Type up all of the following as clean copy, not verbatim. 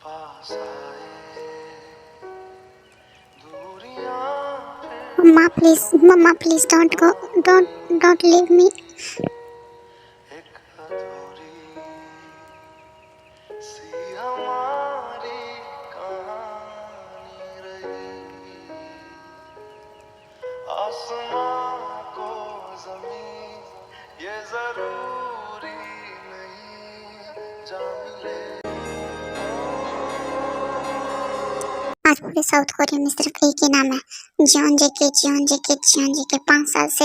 पास आए दूरियां Mama, please don't leave me. एक अधूरी सी हमारी कहानी रही। आसमां को जमीन ये जरूरी नहीं जा मिले। आज पूरे साउथ कोरिया में सिर्फ एक ही नाम है, जियोन जेके। जियोन जेके, जियोन जेके। 5 साल से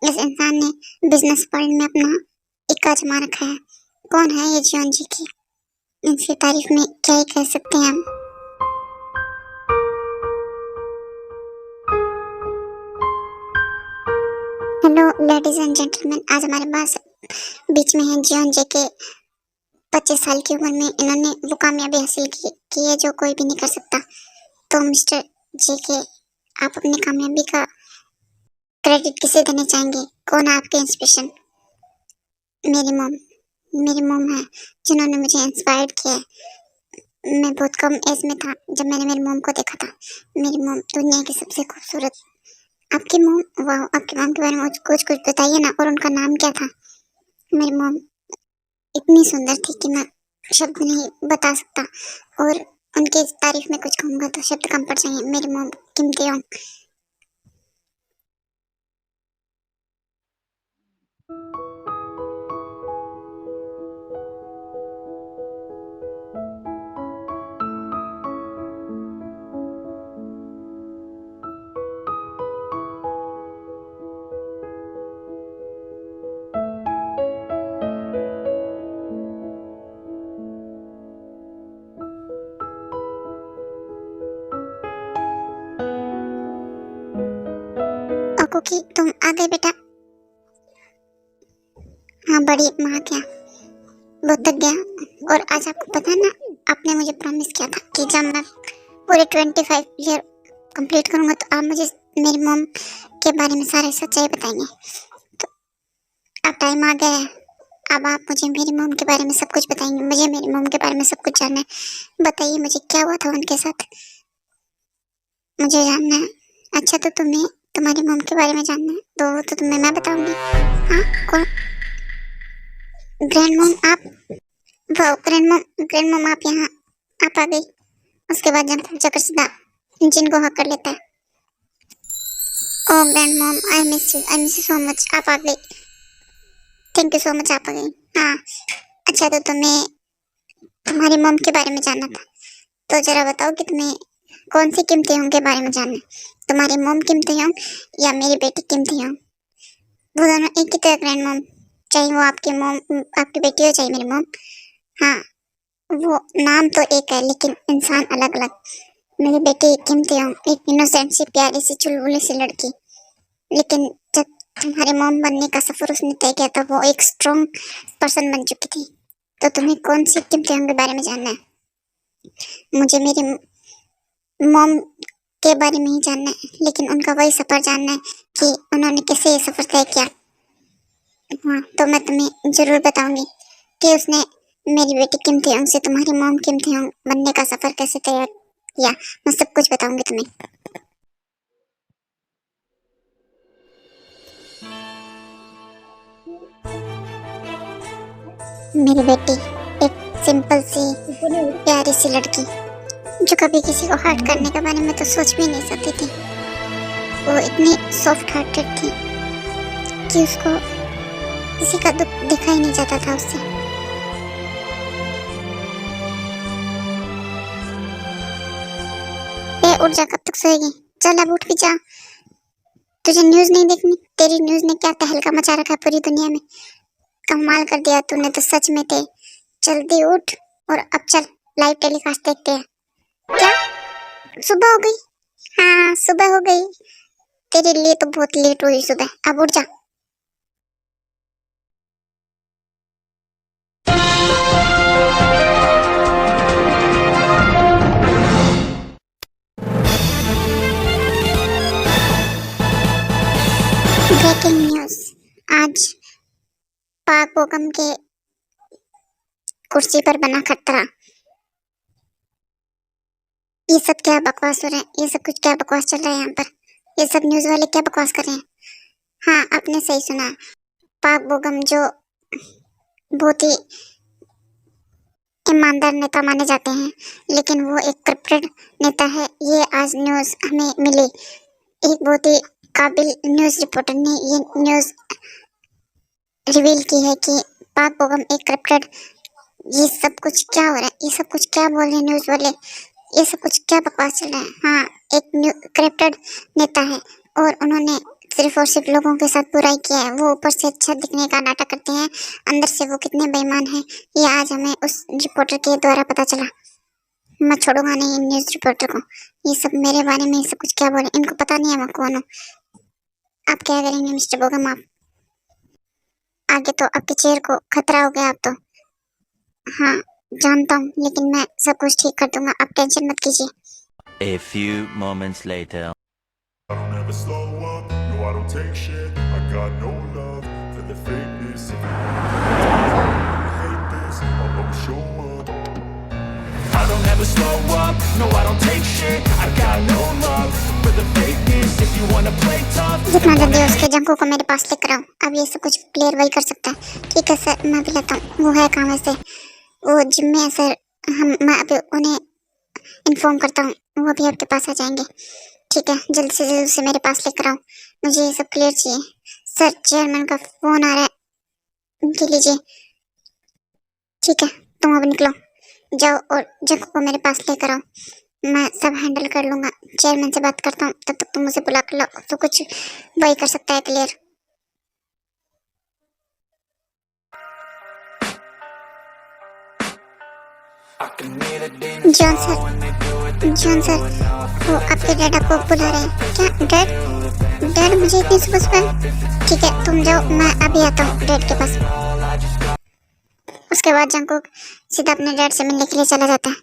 इस इंसान ने बिजनेस वर्ल्ड में अपना इक्का आजमा रखा है। कौन है ये जियोन जेके? इनकी तारीफ में क्या ही कह सकते हैं हम। हेलो लेडीज एंड जेंटलमैन, आज हमारे पास बीच में है जियोन जेके। 25 साल की उम्र में इन्होंने वो कामयाबी हासिल की कि ये जो कोई भी नहीं कर सकता। तो मिस्टर जेके, आप अपनी कामयाबी का क्रेडिट किसे देना चाहेंगे? कौन है आपके इंस्पिरेशन? मेरी मॉम है जिन्होंने मुझे इंस्पायर्ड किया है। मैं बहुत कम एज में था जब मैंने मेरी मॉम को देखा था। मेरी मॉम दुनिया की सबसे खूबसूरत। आपकी मॉम, वाह, आपकी मॉम के बारे में कुछ बताइए ना। और उनका नाम क्या था? मेरी मॉम इतनी सुंदर थी कि मैं शब्द नहीं बता सकता, और उनकी तारीफ में कुछ कहूँगा तो शब्द कम पड़ जाएंगे। मेरी मॉम किम तेयोंग। और कुकी, तुम आ गए बेटा? हाँ बड़ी माँ, क्या बहुत थक गया। और आज आपको पता है ना, आपने मुझे प्रॉमिस किया था कि जब मैं पूरे 25 ईयर कंप्लीट करूंगा तो आप मुझे मेरी मॉम के बारे में सारी सच्चाई बताएंगे। तो अब टाइम आ गया है, अब आप मुझे मेरी मॉम के बारे में सब कुछ बताएंगे। मुझे मेरी मॉम के बारे में सब कुछ जानना है। बताइए मुझे क्या हुआ था उनके साथ, मुझे जानना है। अच्छा, तो तुम्हें तुम्हारी मॉम के बारे में जानना है तो वो तो तुम्हें मैं बताऊंगी। हाँ, कौन? ग्रैंड मॉम आप? वाह, ग्रैंड मॉम आप यहाँ आप आ गई। उसके बाद जंप जाकर सीधा इंजन को हक कर लेता है। Oh grand mom, I miss you so much. आप आ गई, थैंक यू सो मच, आप आ गई। हाँ, अच्छा, तो तुम्हें तुम्हारी मॉम के बारे में जानना था, तो जरा बताओ कि तुम्हें कौन सी किम तेयोंग के बारे में जानना है। तुम्हारी मॉम किम तेयोंग या मेरी बेटी किम तेयोंग? वो दोनों एक ही तो है ग्रैंड मॉम, चाहे वो आपकी मॉम आपकी बेटी हो चाहे मेरी मॉम। हाँ, वो नाम तो एक है लेकिन इंसान अलग अलग। मेरी बेटी किम तेयोंग एक इनोसेंट सी प्यारी सी चुलबुली सी लड़की, लेकिन जब तुम्हारे मॉम बनने का सफर उसने तय किया था वो एक स्ट्रॉन्ग पर्सन बन चुकी थी। तो तुम्हें कौन सी किम तेयोंग के बारे में जानना है? मुझे मेरी मॉम के बारे में ही जानना है, लेकिन उनका वही सफर जानना है कि उन्होंने कैसे ये सफर तय किया। हाँ, तो मैं तुम्हें जरूर बताऊंगी कि उसने मेरी बेटी किम तेयोंग से तुम्हारी मॉम किम तेयोंग बनने का सफर कैसे तय किया। मैं सब कुछ बताऊंगी तुम्हें। मेरी बेटी एक सिंपल सी प्यारी सी लड़की जो कभी किसी को हर्ट करने के बारे में तो सोच भी नहीं सकती थी। वो इतनी सॉफ्ट हार्टेड थी कि उसको किसी का दुख दिखा ही नहीं जाता था उससे। ए उठ जा, कब तक सोएगी? चल अब उठ भी जा। तुझे न्यूज़ नहीं देखनी? तेरी न्यूज़ ने क्या तहलका मचा रखा है पूरी दुनिया में। कमाल कर दिया तूने तो सच में थे। जल्दी उठ और अब चल लाइव टेलीकास्ट देखते हैं। क्या सुबह हो गई? हाँ सुबह हो गई, तेरे लिए तो बहुत लेट हुई सुबह। अब उठ जा। ब्रेकिंग न्यूज, आज पाक बोगम के कुर्सी पर बना खतरा। ये सब क्या बकवास हो रहा है? ये सब कुछ क्या बकवास चल रहा है यहाँ पर? ये सब न्यूज़ वाले क्या बकवास कर रहे हैं? हाँ, आपने सही सुना। पाक बोगम जो बहुत ही ईमानदार नेता माने जाते हैं, लेकिन वो एक करप्टेड नेता है। ये आज न्यूज़ हमें मिली। एक बहुत ही काबिल न्यूज़ रिपोर्टर ने ये न्यूज़ रिवील की है कि पाक बोगम एक करप्टेड। ये सब कुछ क्या हो रहा है? ये सब कुछ क्या बोल रहे हैं न्यूज़ वाले? ये सब कुछ क्या बकवास चल रहा है? हाँ, एक करप्टेड नेता है और उन्होंने सिर्फ और सिर्फ लोगों के साथ बुराई किया है। वो ऊपर से अच्छा दिखने का नाटक करते हैं, अंदर से वो कितने बेईमान हैं, ये आज हमें उस रिपोर्टर के द्वारा पता चला। मैं छोड़ूंगा नहीं इन न्यूज़ रिपोर्टर को। ये सब मेरे बारे में ये सब कुछ क्या बोले, इनको पता नहीं है मैं कौन हूँ। आप क्या करेंगे मिस्टर बोगम? आप आगे तो आपके चेहरे को खतरा हो गया आप तो। हाँ, जानता हूँ, लेकिन मैं सब कुछ ठीक कर दूंगा, आप टेंशन मत कीजिए। A few moments later. I don't ever slow up, no I don't take shit. I got no love for the fakeness. If you hate this, I'll always show up. I don't ever slow up, no I don't take shit. I got no love for the fakeness. If you wanna play tough, जितना जल्दी हो सके Junko को मेरे पास लेकर आओ। अब ये सब कुछ क्लियर वही कर सकता है। ठीक है सर, मैं भी लेता हूँ। वो है कहाँ वैसे? वो जिम में है सर। मैं अभी उन्हें इन्फॉर्म करता हूँ, वो अभी आपके पास आ जाएंगे। ठीक है, जल्द से जल्द से मेरे पास लेकर आओ, मुझे ये सब क्लियर चाहिए। सर, चेयरमैन का फोन आ रहा है, उनके लीजिए। ठीक है, तुम अब निकलो, जाओ और जंको को मेरे पास लेकर आओ। मैं सब हैंडल कर लूंगा, चेयरमैन से बात करता हूँ, तब तक तुम मुझे बुला कर लो, तो कुछ वही कर सकता है क्लियर। जॉन सर, वो आपके डैड आपको बुला रहे हैं। क्या डैड? डैड मुझे इतनी सुबह सुबह? ठीक है, तुम जाओ, मैं अभी आता हूँ डैड के पास। उसके बाद जंकुक सीधा अपने डैड से मिलने के लिए चला जाता है।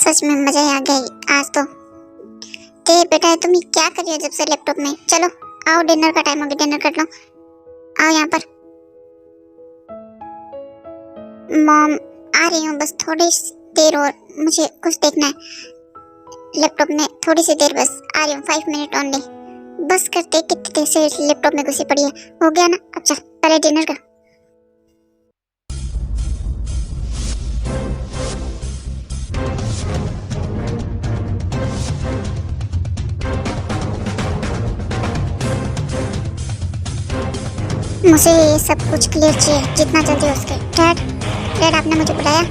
सच में मजा ही आ गया आज तो। ते बेटा, तुम क्या कर रही हो जब से लैपटॉप में? चलो आओ, डिनर का टाइम हो गया, डिनर कर लो। आओ यहाँ पर। मॉम, आ रही हूँ, बस थोड़ी देर और, मुझे कुछ देखना है लैपटॉप में, थोड़ी सी देर बस, आ रही हूँ, 5 मिनट ओनली। बस करते, कितनी देर से लैपटॉप में घुसी पड़ी है। हो गया ना? अब चल पहले डिनर कर। मुझे ये सब कुछ क्लियर चाहिए, जितना जल्दी हो सके। डैड, डैड आपने मुझे बुलाया?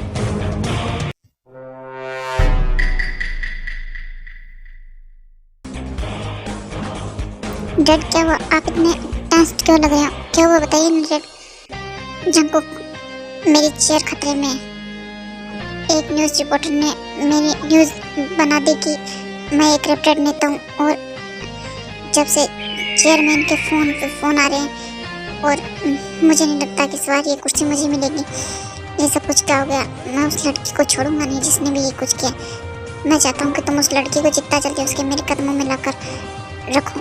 डैड क्या हुआ? आप इतने टेंस्ड क्यों लग रहे हो? क्या हुआ बताइए ना डैड। जंकुक, मेरी चेयर खतरे में है। एक न्यूज़ रिपोर्टर ने मेरी न्यूज़ बना दी कि मैं एक करप्टेड नेता हूँ, और जब से चेयरमैन के फोन पे फोन आ रहे हैं, और मुझे नहीं लगता कि इस बार ये कुर्सी मुझे मिलेगी। ये सब कुछ क्या हो गया? मैं उस लड़की को छोड़ूंगा नहीं जिसने भी ये कुछ किया। मैं चाहता हूँ कि तुम उस लड़की को जितना जल्दी उसके मेरे कदमों में लाकर रखो,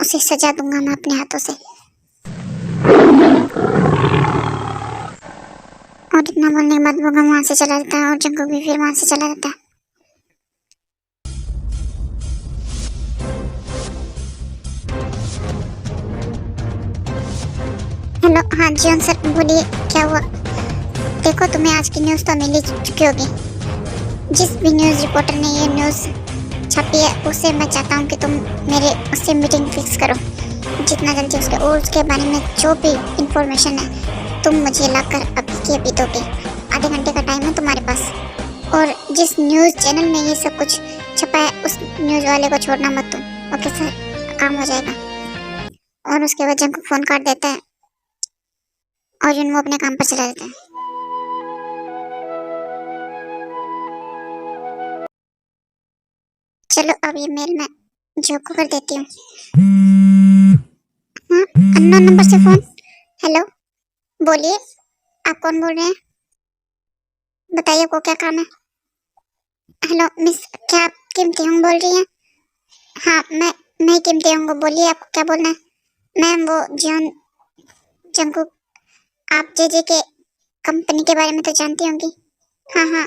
उसे सजा दूंगा मैं अपने हाथों से। और इतना बोलने के बाद वो वहां से चला जाता है और जंगल भी फिर वहां से चला जाता है। हेलो, हाँ जीवन सर, बोलिए क्या हुआ? देखो, तुम्हें आज की न्यूज़ तो मिल ही चुकी होगी। जिस भी न्यूज़ रिपोर्टर ने ये न्यूज़ छपी है, उसे मैं चाहता हूँ कि तुम मेरे उससे मीटिंग फिक्स करो जितना जल्दी उसके, और उसके बारे में जो भी इंफॉर्मेशन है तुम मुझे लाकर अभी के अभी दोगे। आधे घंटे का टाइम है तुम्हारे पास। और जिस न्यूज़ चैनल में ये सब कुछ छपा है, उस न्यूज़ वाले को छोड़ना मत तुम। ओके सर, काम हो जाएगा। और उसके बाद जब फोन काट देता है और वो अपने काम पर चला जाता है। चलो अब ये मेल मैं जो को कर देती हूँ। हाँ, अननोन नंबर से फोन। हेलो, बोलिए, आप कौन बोल रहे हैं? बताइए आपको क्या काम है? हेलो मिस, क्या आप किम तेहंग बोल रही हैं? हाँ, मैं कीम तेहंग, बोलिए आपको क्या बोलना है? मैम वो जॉन जंकुक, आप जे के कंपनी के बारे में तो जानती होंगी। हाँ हाँ,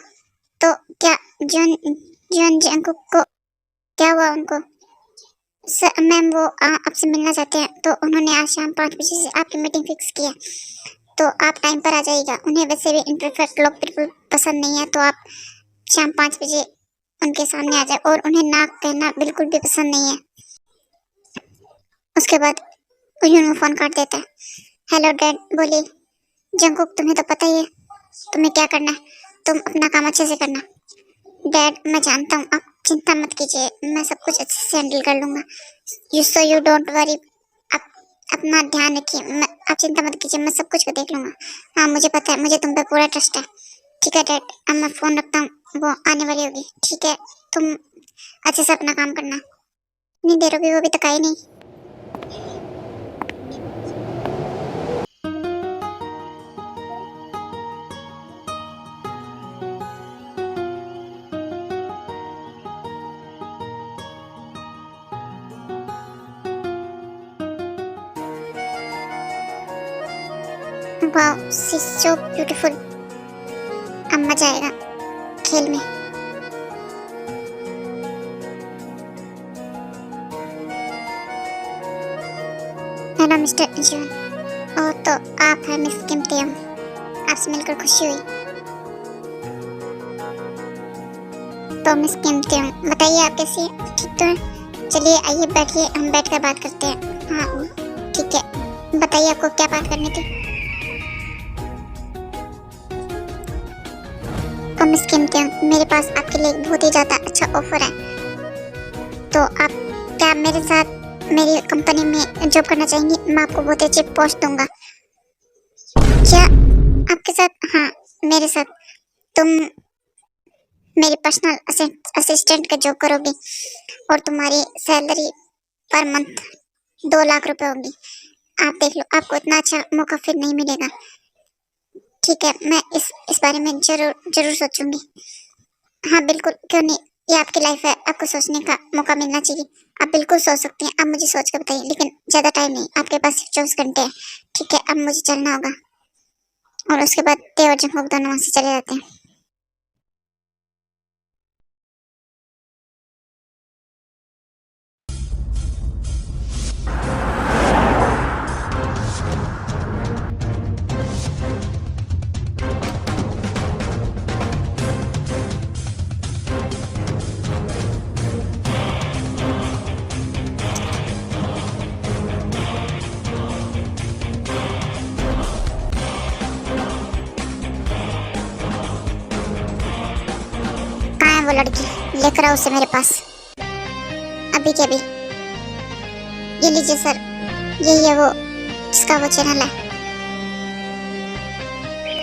तो क्या जॉन जॉन जंकुक को क्या हुआ उनको? सर मैम वो आपसे मिलना चाहते हैं, तो उन्होंने आज शाम 5 बजे से आपकी मीटिंग फिक्स की है, तो आप टाइम पर आ जाइएगा। उन्हें वैसे भी इंट्रोवर्ट लोग बिल्कुल पसंद नहीं है, तो आप शाम 5 बजे उनके सामने आ जाए। और उन्हें ना कहना बिल्कुल भी पसंद नहीं है। उसके बाद यूनू फोन काट देता है। हेलो डैड, बोलिए। जंकुक तुम्हें तो पता ही है तुम्हें क्या करना है, तुम अपना काम अच्छे से करना। डैड मैं जानता हूँ, आप चिंता मत कीजिए, मैं सब कुछ अच्छे से हैंडल कर लूंगा। यू डोंट वरी, आप अपना ध्यान रखिए, आप चिंता मत कीजिए, मैं सब कुछ को देख लूंगा। हाँ मुझे पता है, मुझे तुम पे पूरा ट्रस्ट है। ठीक है डैड, अब मैं फोन रखता हूँ, वो आने वाली होगी। ठीक है, तुम अच्छे से अपना काम करना। नहीं देर होगी, वो अभी तक आई नहीं। वाह शी इज सो ब्यूटीफुल। अब मजा आएगा खेल में। Hello mister John. ओ तो आप हैं मिस किम तेयम, आपसे मिलकर खुशी हुई। तो मिस किम तेयम बताइए आप कैसी हैं? ठीक तो है? चलिए आइए बैठिए, हम बैठकर बात करते हैं। हाँ ठीक है, बताइए आपको क्या बात करनी थी? तो मिस किम तेयम, मेरे पास आपके लिए एक बहुत ही ज्यादा अच्छा ऑफर है, तो आप क्या मेरे साथ मेरी कंपनी में जॉब करना चाहेंगी? मैं आपको बहुत अच्छी पोस्ट दूंगा। क्या आपके साथ? हाँ मेरे साथ। तुम मेरी पर्सनल असिस्टेंट का जॉब करोगी और तुम्हारी सैलरी पर मंथ 2 लाख रुपए होगी। आप देख लो, आपको इतना अच्छा मौका फिर नहीं मिलेगा। ठीक है, मैं इस बारे में जरूर सोचूंगी। हाँ बिल्कुल, क्यों नहीं, ये आपकी लाइफ है, आपको सोचने का मौका मिलना चाहिए। आप बिल्कुल सोच सकती हैं, आप मुझे सोच कर बताइए, लेकिन ज्यादा टाइम नहीं, आपके पास सिर्फ 24 घंटे है। ठीक है, अब मुझे चलना होगा। और उसके बाद तेवर जंकुक दोनों वहां से चले जाते हैं। कहाँ है वो लड़की? लेकर आओ उसे मेरे पास अभी के अभी। ये लीजिए सर, यही है वो जिसका वो चैनल है।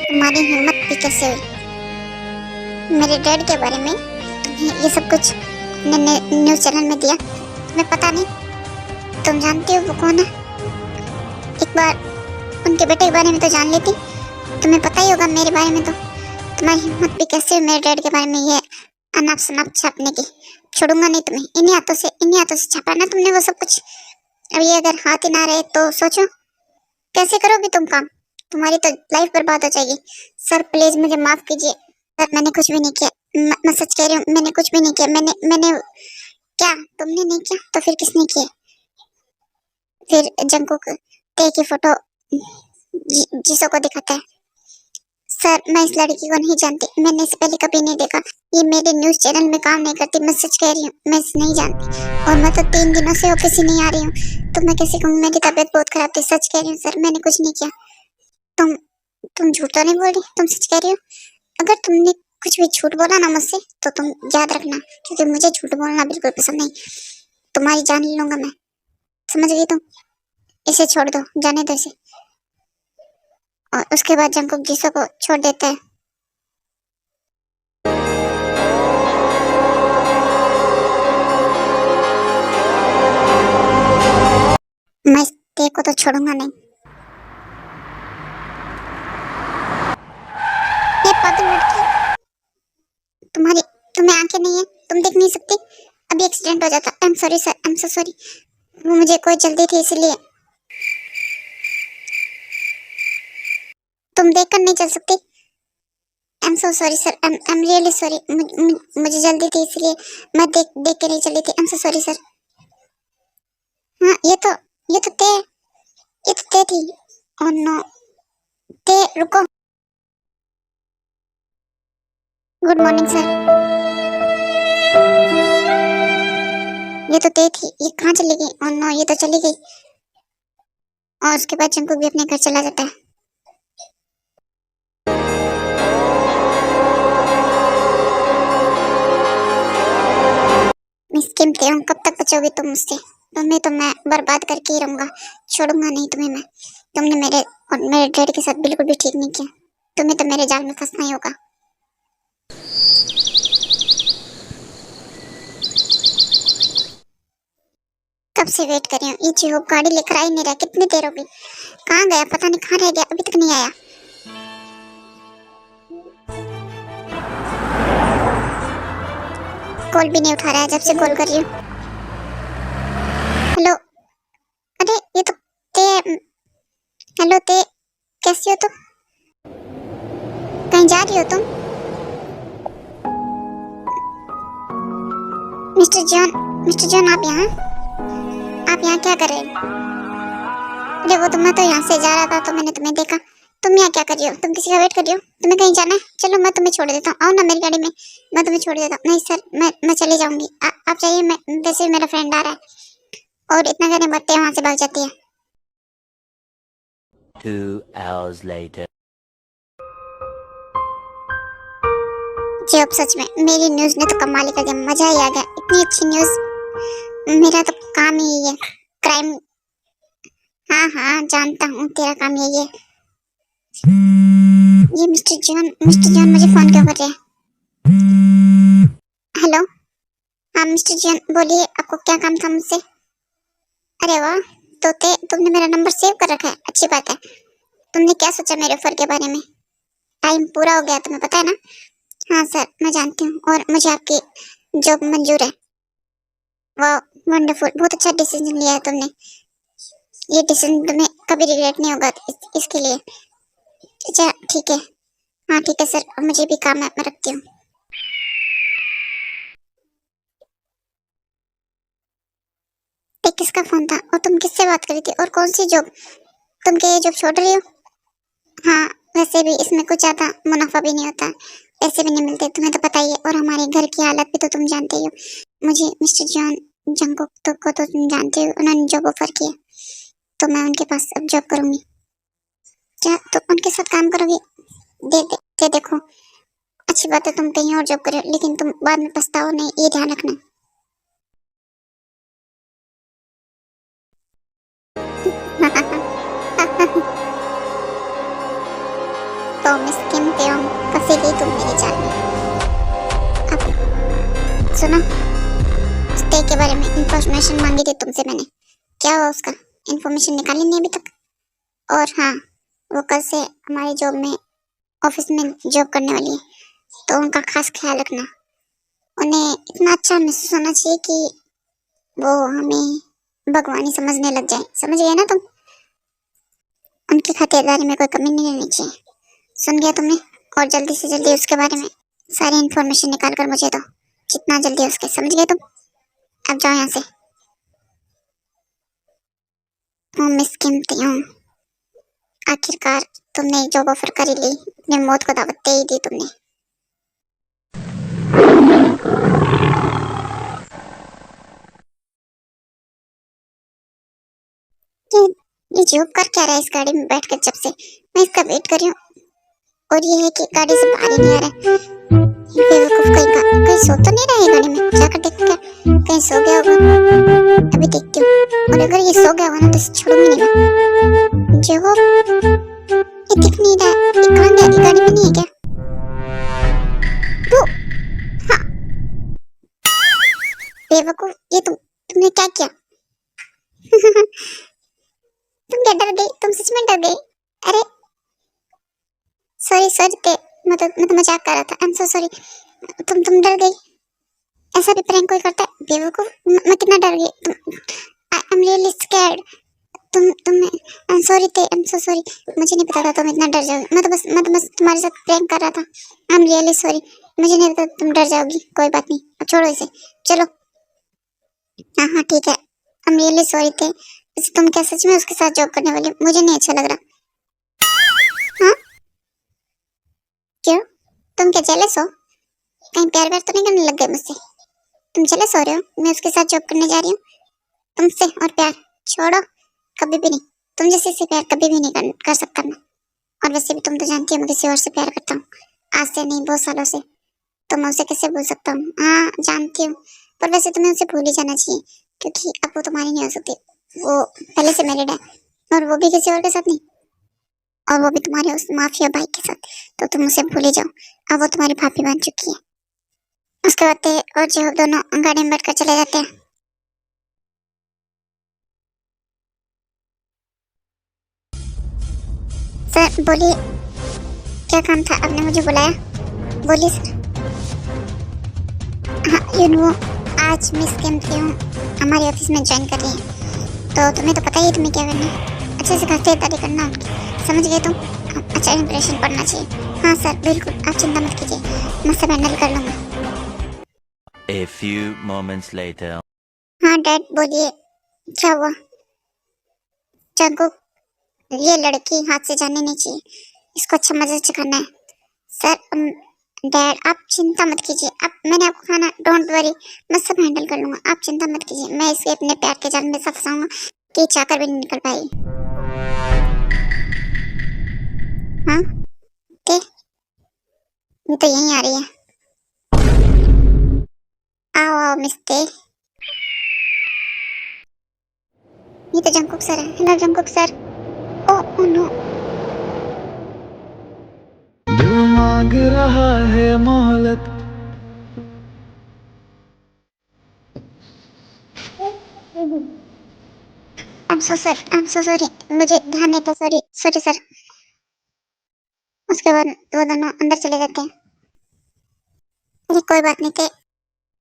तुम्हारी हिम्मत भी कैसे हुई मेरे डैड के बारे में तुम्हें ये सब कुछ न्यूज़ चैनल में दिया? तुम्हें पता नहीं? तुम जानती हो वो कौन है? एक बार उनके बेटे के बारे में तो जान लेती, तुम्हें पता ही होगा मेरे बारे में। तो तुम्हारी हिम्मत भी कैसे हुई मेरे डैड के बारे में ये अनाप शनाप छापने की? छोड़ूंगा नहीं तुम्हें, इन्हीं हाथों से छापा ना तुमने वो सब कुछ। अब ये अगर हाथ ही ना रहे तो सोचो कैसे करोगी तुम काम? तुम्हारी तो लाइफ बर्बाद हो जाएगी। सर प्लीज मुझे माफ कीजिए सर, मैंने कुछ भी नहीं किया। मैं सच कह रही हूँ, मैंने कुछ भी नहीं किया। मैंने क्या? तुमने नहीं किया तो फिर किसने किया? फिर जंकुक ते की फोटो जिसो को दिखाता है। सर मैं इस लड़की को नहीं जानती, मैंने इसे पहले कभी नहीं देखा। ये मेरे न्यूज़ चैनल में काम नहीं करती, मैं सच कह रही हूँ, मैं इसे नहीं जानती। और मैं तो 3 दिनों से ऑफिस ही नहीं आ रही हूँ, तो मैं कैसे कहूँ? मेरी तबीयत बहुत खराब थी। सच कह रही हूँ सर, मैंने कुछ नहीं किया। तुम झूठ तो नहीं बोल रही? तुम सच कह रही हो? अगर तुमने कुछ भी झूठ बोला ना मुझसे, तो तुम याद रखना, क्योंकि मुझे झूठ बोलना बिल्कुल पसंद नहीं। तुम्हारी जान ले लूंगा मैं, समझ गई तुम? इसे छोड़ दो, जाने दो इसे। और उसके बाद जंकुक जिसो को छोड़ देता है। मैं इस ते को तो छोड़ूंगा नहीं। ये पागल लड़की, तुम्हें आंखें नहीं है? तुम देख नहीं सकती? अभी एक्सीडेंट हो जाता। I am sorry sir, I am so sorry. वो मुझे कोई जल्दी थी इसलिए। तुम देखकर नहीं चल सकती? आई am so sorry sir, I am really sorry. मुझे जल्दी थी इसलिए मैं देख देख के नहीं चली थी। आई एम सो सॉरी सर। हाँ ये तो ते थी। ओह नो, ते रुको। Good morning sir. ये तो ते थी, ये कहाँ चली गई? ओह नो, ये तो चली गई। और उसके बाद जंकू भी अपने घर चला जाता है। मिस किम तेओ, कब तक बचोगी तुम मुझसे? तुम्हें तो मैं बर्बाद करके ही रहूंगा, छोड़ूंगा नहीं तुम्हें मैं। तुमने मेरे और मेरे डैडी के साथ बिल्कुल भी ठीक नहीं किया। तुम्हें तो मेरे जाल में फंसना ही होगा। कब से वेट कर रही हूँ, ये जो गाड़ी लेकर आई नहीं रहा, कितनी देर हो गई। कहाँ गया, पता नहीं कहाँ रह गया, अभी तक नहीं आया। कॉल भी नहीं उठा रहा है जब से कॉल कर रही हूँ। हेलो, अरे ये तो ते। हेलो ते, कैसी हो तुम? कहीं जा रही हो तुम? मिस्टर जॉन आप यहाँ क्या कर रहे हो? अरे वो तो मैं तो यहाँ से जा रहा था तो मैंने तुम्हें देखा। तुम यहाँ क्या कर रही हो? तुम किसी का वेट कर रही हो? तुम्हें कहीं जाना है? चलो मैं तुम्हें छोड़ देता हूँ, आओ ना मेरी गाड़ी में, मैं तुम्हें छोड़ देता हूँ। नहीं सर, मैं चली जाऊंगी। आप चाहिए, मैं वैसे ही मेरा फ्रेंड आ रहा है और इतना करने बढ़ते वहां से भाग जाती है। 2 hours later. जी अब सच में मेरी न्यूज ने तो कमाल ही कर दिया, मजा ही आ गया। इतनी अच्छी न्यूज, मेरा तो काम ही यही है, क्राइम। हाँ जानता हूँ तेरा काम यही है। ये मिस्टर जॉन मुझे फोन क्यों कर रहे हैं? हेलो, हाँ मिस्टर जॉन बोलिए, आपको क्या काम था मुझसे? अरे वाह तोते, तुमने मेरा नंबर सेव कर रखा है, अच्छी बात है। तुमने क्या सोचा मेरे ऑफर के बारे में? टाइम पूरा हो गया, तुम्हें पता है ना? हाँ सर मैं जानती हूँ, और मुझे आपकी जॉब मंजूर है। वाह वंडरफुल, बहुत अच्छा डिसीजन लिया है तुमने। ये डिसीजन तुम्हें कभी रिग्रेट नहीं होगा इसके लिए। अच्छा ठीक है, हाँ ठीक है सर, अब मुझे भी काम है, मैं रखती हूँ। ये किसका फोन था और तुम किससे बात कर रही थी, और कौन सी जॉब? तुम क्या ये जॉब छोड़ रही हो? हाँ वैसे भी इसमें कुछ ज्यादा मुनाफा भी नहीं होता, पैसे भी नहीं मिलते, तुम्हें तो पता ही है, और हमारे घर की हालत भी तो तुम जानते ही हो। मुझे मिस्टर जॉन जंगकुक को तो तुम जानते हो, उन्होंने जॉब ऑफर किया तो मैं उनके पास अब जॉब करूंगी। क्या तुम उनके साथ काम करोगी? देखो अच्छी बात है तुम कहीं और जॉब करो, लेकिन तुम बाद में पछताओ नहीं, ये ध्यान रखना। तो मिस किम तेओ, फंसी गई तुम मेरी जाल में। अब सुनो, स्टे के बारे में इंफॉर्मेशन मांगी थी तुमसे मैंने, क्या हुआ उसका? इंफॉर्मेशन निकाली नहीं अभी तक? और हाँ, वो कल से हमारे जॉब में ऑफिस में जॉब करने वाली है, तो उनका खास ख्याल रखना। उन्हें इतना अच्छा महसूस होना चाहिए कि वो हमें भगवानी समझने लग जाए, समझ गए ना तुम? उनकी खातिरदारी में कोई कमी नहीं रहनी चाहिए, सुन गया तुमने? और जल्दी से जल्दी उसके बारे में सारी इंफॉर्मेशन निकाल कर मुझे दो, जितना जल्दी हो सके, समझ गए तुम? अब जाओ यहाँ से। ओ मिस किम तेओ, आखिरकार तुमने जॉब ऑफर कर ही ली, अपनी मौत को दावत दे ही दी तुमने। ये ये जॉब कर क्या रहा है इस गाड़ी में बैठकर? जब से मैं इसका वेट कर रही हूँ, और ये है कि गाड़ी से बाहर ही नहीं आ रहा है। बेवकूफ कहीं सो तो नहीं रहा है गाड़ी में? जाकर देख क्या कहीं सो गया होगा, अभी देखती हूँ। और अगर ये सो गया होगा ना तो इसे छोड़ूंगी नहीं मैं। जो ये दिख नहीं रहा है, ये कहाँ गया? ये गाड़ी में नहीं है क्या? वो हाँ बेवकूफ, ये तुमने क्या किया? तुम क्या डर गई? तुम सच में डर गई? अरे सॉरी मैं तो मजाक कर रहा था, आई एम सो सॉरी। तुम डर गई? ऐसा भी प्रैंक कोई करता है? बेवकूफ, मैं कितना डर गई। I am really scared. तुम सॉरी थे, आई एम सो सॉरी। मुझे नहीं पता था तुम इतना डर जाओगी। मैं तो बस तुम्हारे साथ प्रैंक कर रहा था। I am really sorry. मुझे नहीं पता तुम डर जाओगी। कोई बात नहीं, अब छोड़ो इसे, चलो। हाँ हाँ ठीक है, आई एम रियली सॉरी थे। वैसे तुम क्या सच में उसके साथ जॉब करने वाली हो? मुझे नहीं अच्छा लग रहा। हाँ, क्यों? तुम क्या जेलस हो? कहीं प्यार व्यार तो नहीं करने लग गए मुझसे? तुम जेलस हो रहे हो? मैं उसके साथ जॉब करने जा रही हूँ। तुमसे और प्यार छोड़ो, कभी भी नहीं। तुम जैसे से प्यार कभी भी नहीं कर सकता मैं। और वैसे भी तुम तो जानती हो मैं किसी और से प्यार करता हूँ, आज से नहीं बहुत सालों से। तो मैं उसे कैसे भूल सकता हूँ? हाँ जानती हूँ, पर वैसे तुम्हें उसे भूल ही जाना चाहिए, क्योंकि अब वो तुम्हारी नहीं हो सकती। वो पहले से मैरिड है, और वो भी किसी और के साथ नहीं, और वो भी तुम्हारे उस माफिया भाई के साथ। तो तुम उसे भूल ही जाओ, अब वो तुम्हारी भाभी बन चुकी है। उसके बाद ते और जो दोनों गाड़ी में बैठकर चले जाते हैं। सर बोलिए, क्या काम था? आपने मुझे बुलाया, बोलिए सर। हाँ यू नो, आज मिस केम थी हमारे ऑफिस में ज्वाइन कर रही है, तो तुम्हें तो पता ही है तुम्हें क्या करना है। अच्छे से खातिरदारी करना, समझ गए तुम? अच्छा इंप्रेशन पड़ना चाहिए। हाँ सर बिल्कुल, आप चिंता मत कीजिए, मैं सब हैंडल कर लूंगा। A few moments later. हाँ डैड बोलिए, क्या हुआ? जंगकुक, ये लड़की हाथ से जाने नहीं चाहिए, इसको अच्छा मजे से करना है। सर डैड आप चिंता मत कीजिए, आप मैंने आपको खाना, डोंट वरी, मैं सब हैंडल कर लूंगा, आप चिंता मत कीजिए। मैं इसे अपने प्यार के जाल में सब फंसाऊंगा कि चाकर भी नहीं निकल पाएगी। हाँ ते, ये तो यहीं आ रही है। आओ आओ मिस्ते, ये तो जंगकुक सर है। Hello Jungkook sir. Oh no, दिल मांग रहा है मोहलत। I am so sir, I am so sorry, मुझे ध्यान नहीं था, सॉरी सॉरी सर। उसके बाद वो दोनों अंदर चले जाते हैं। अरे कोई बात नहीं थे,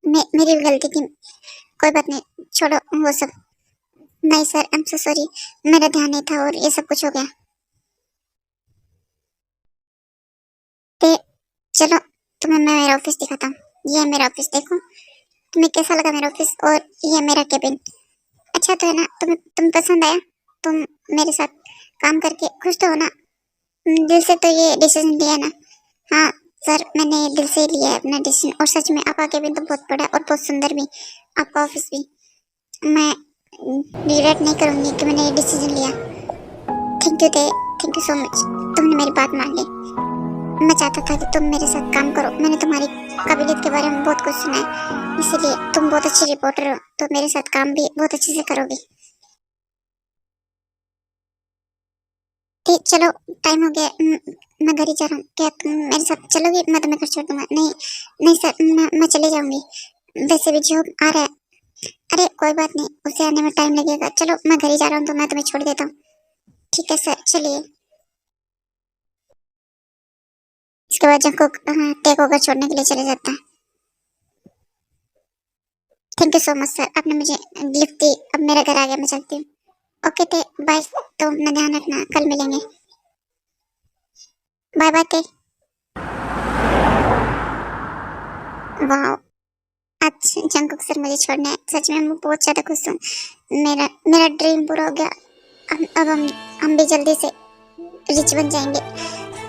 मेरी भी गलती थी, कोई बात नहीं, छोड़ो वो सब। नहीं sir I am so sorry, मेरा ध्यान नहीं था और ये सब कुछ हो गया। ते चलो तुम्हें मैं मेरा ऑफिस दिखाता हूँ। ये है मेरा ऑफिस, देखो तुम्हें कैसा लगा मेरा ऑफिस? और ये है मेरा केबिन। अच्छा तो है ना? तुम्हें पसंद आया? तुम मेरे साथ काम करके खुश तो हो ना? दिल से तो ये डिसीजन लिया है ना? हाँ सर मैंने दिल से ही लिया है अपना डिसीजन, और सच में आपका केबिन तो बहुत बड़ा है और बहुत सुंदर भी, आपका ऑफिस भी। मैं रिग्रेट नहीं करूंगी कि मैंने ये डिसीजन लिया। Thank you they, thank you so much, तुमने मेरी बात मान ली। मैं चाहता था कि तुम मेरे साथ काम करो, मैंने तुम्हारी काबिलियत के बारे में बहुत कुछ सुना है, इसीलिए तुम बहुत अच्छी रिपोर्टर हो, तो मेरे साथ काम भी बहुत अच्छे से करोगी। ठीक चलो, टाइम हो गया, मैं घर ही जा रहा हूँ। क्या तुम मेरे साथ चलोगी? मैं तुम्हें घर छोड़ दूंगा। नहीं नहीं सर, मैं चले जाऊंगी, वैसे भी जॉब आ रहा है। अरे कोई बात नहीं, उसे आने में टाइम लगेगा। चलो मैं घर ही जा रहा हूँ, तो मैं तुम्हें छोड़ देता हूँ। ठीक है सर चलिए। इसके बाद जंको टेक ओवर छोड़ने के लिए चले जाता है। Thank you so much sir, आपने मुझे लिफ्ट दी, अब मेरा घर आ गया, मैं चलती हूँ। ओके थे, बाय, तो अपना ध्यान रखना, कल मिलेंगे। बाय बाय थे। वाह, आज जंकुक सर मुझे छोड़ने आए। सच में मैं बहुत ज्यादा खुश हूँ, मेरा मेरा ड्रीम पूरा हो गया। अब हम भी जल्दी से रिच बन जाएंगे।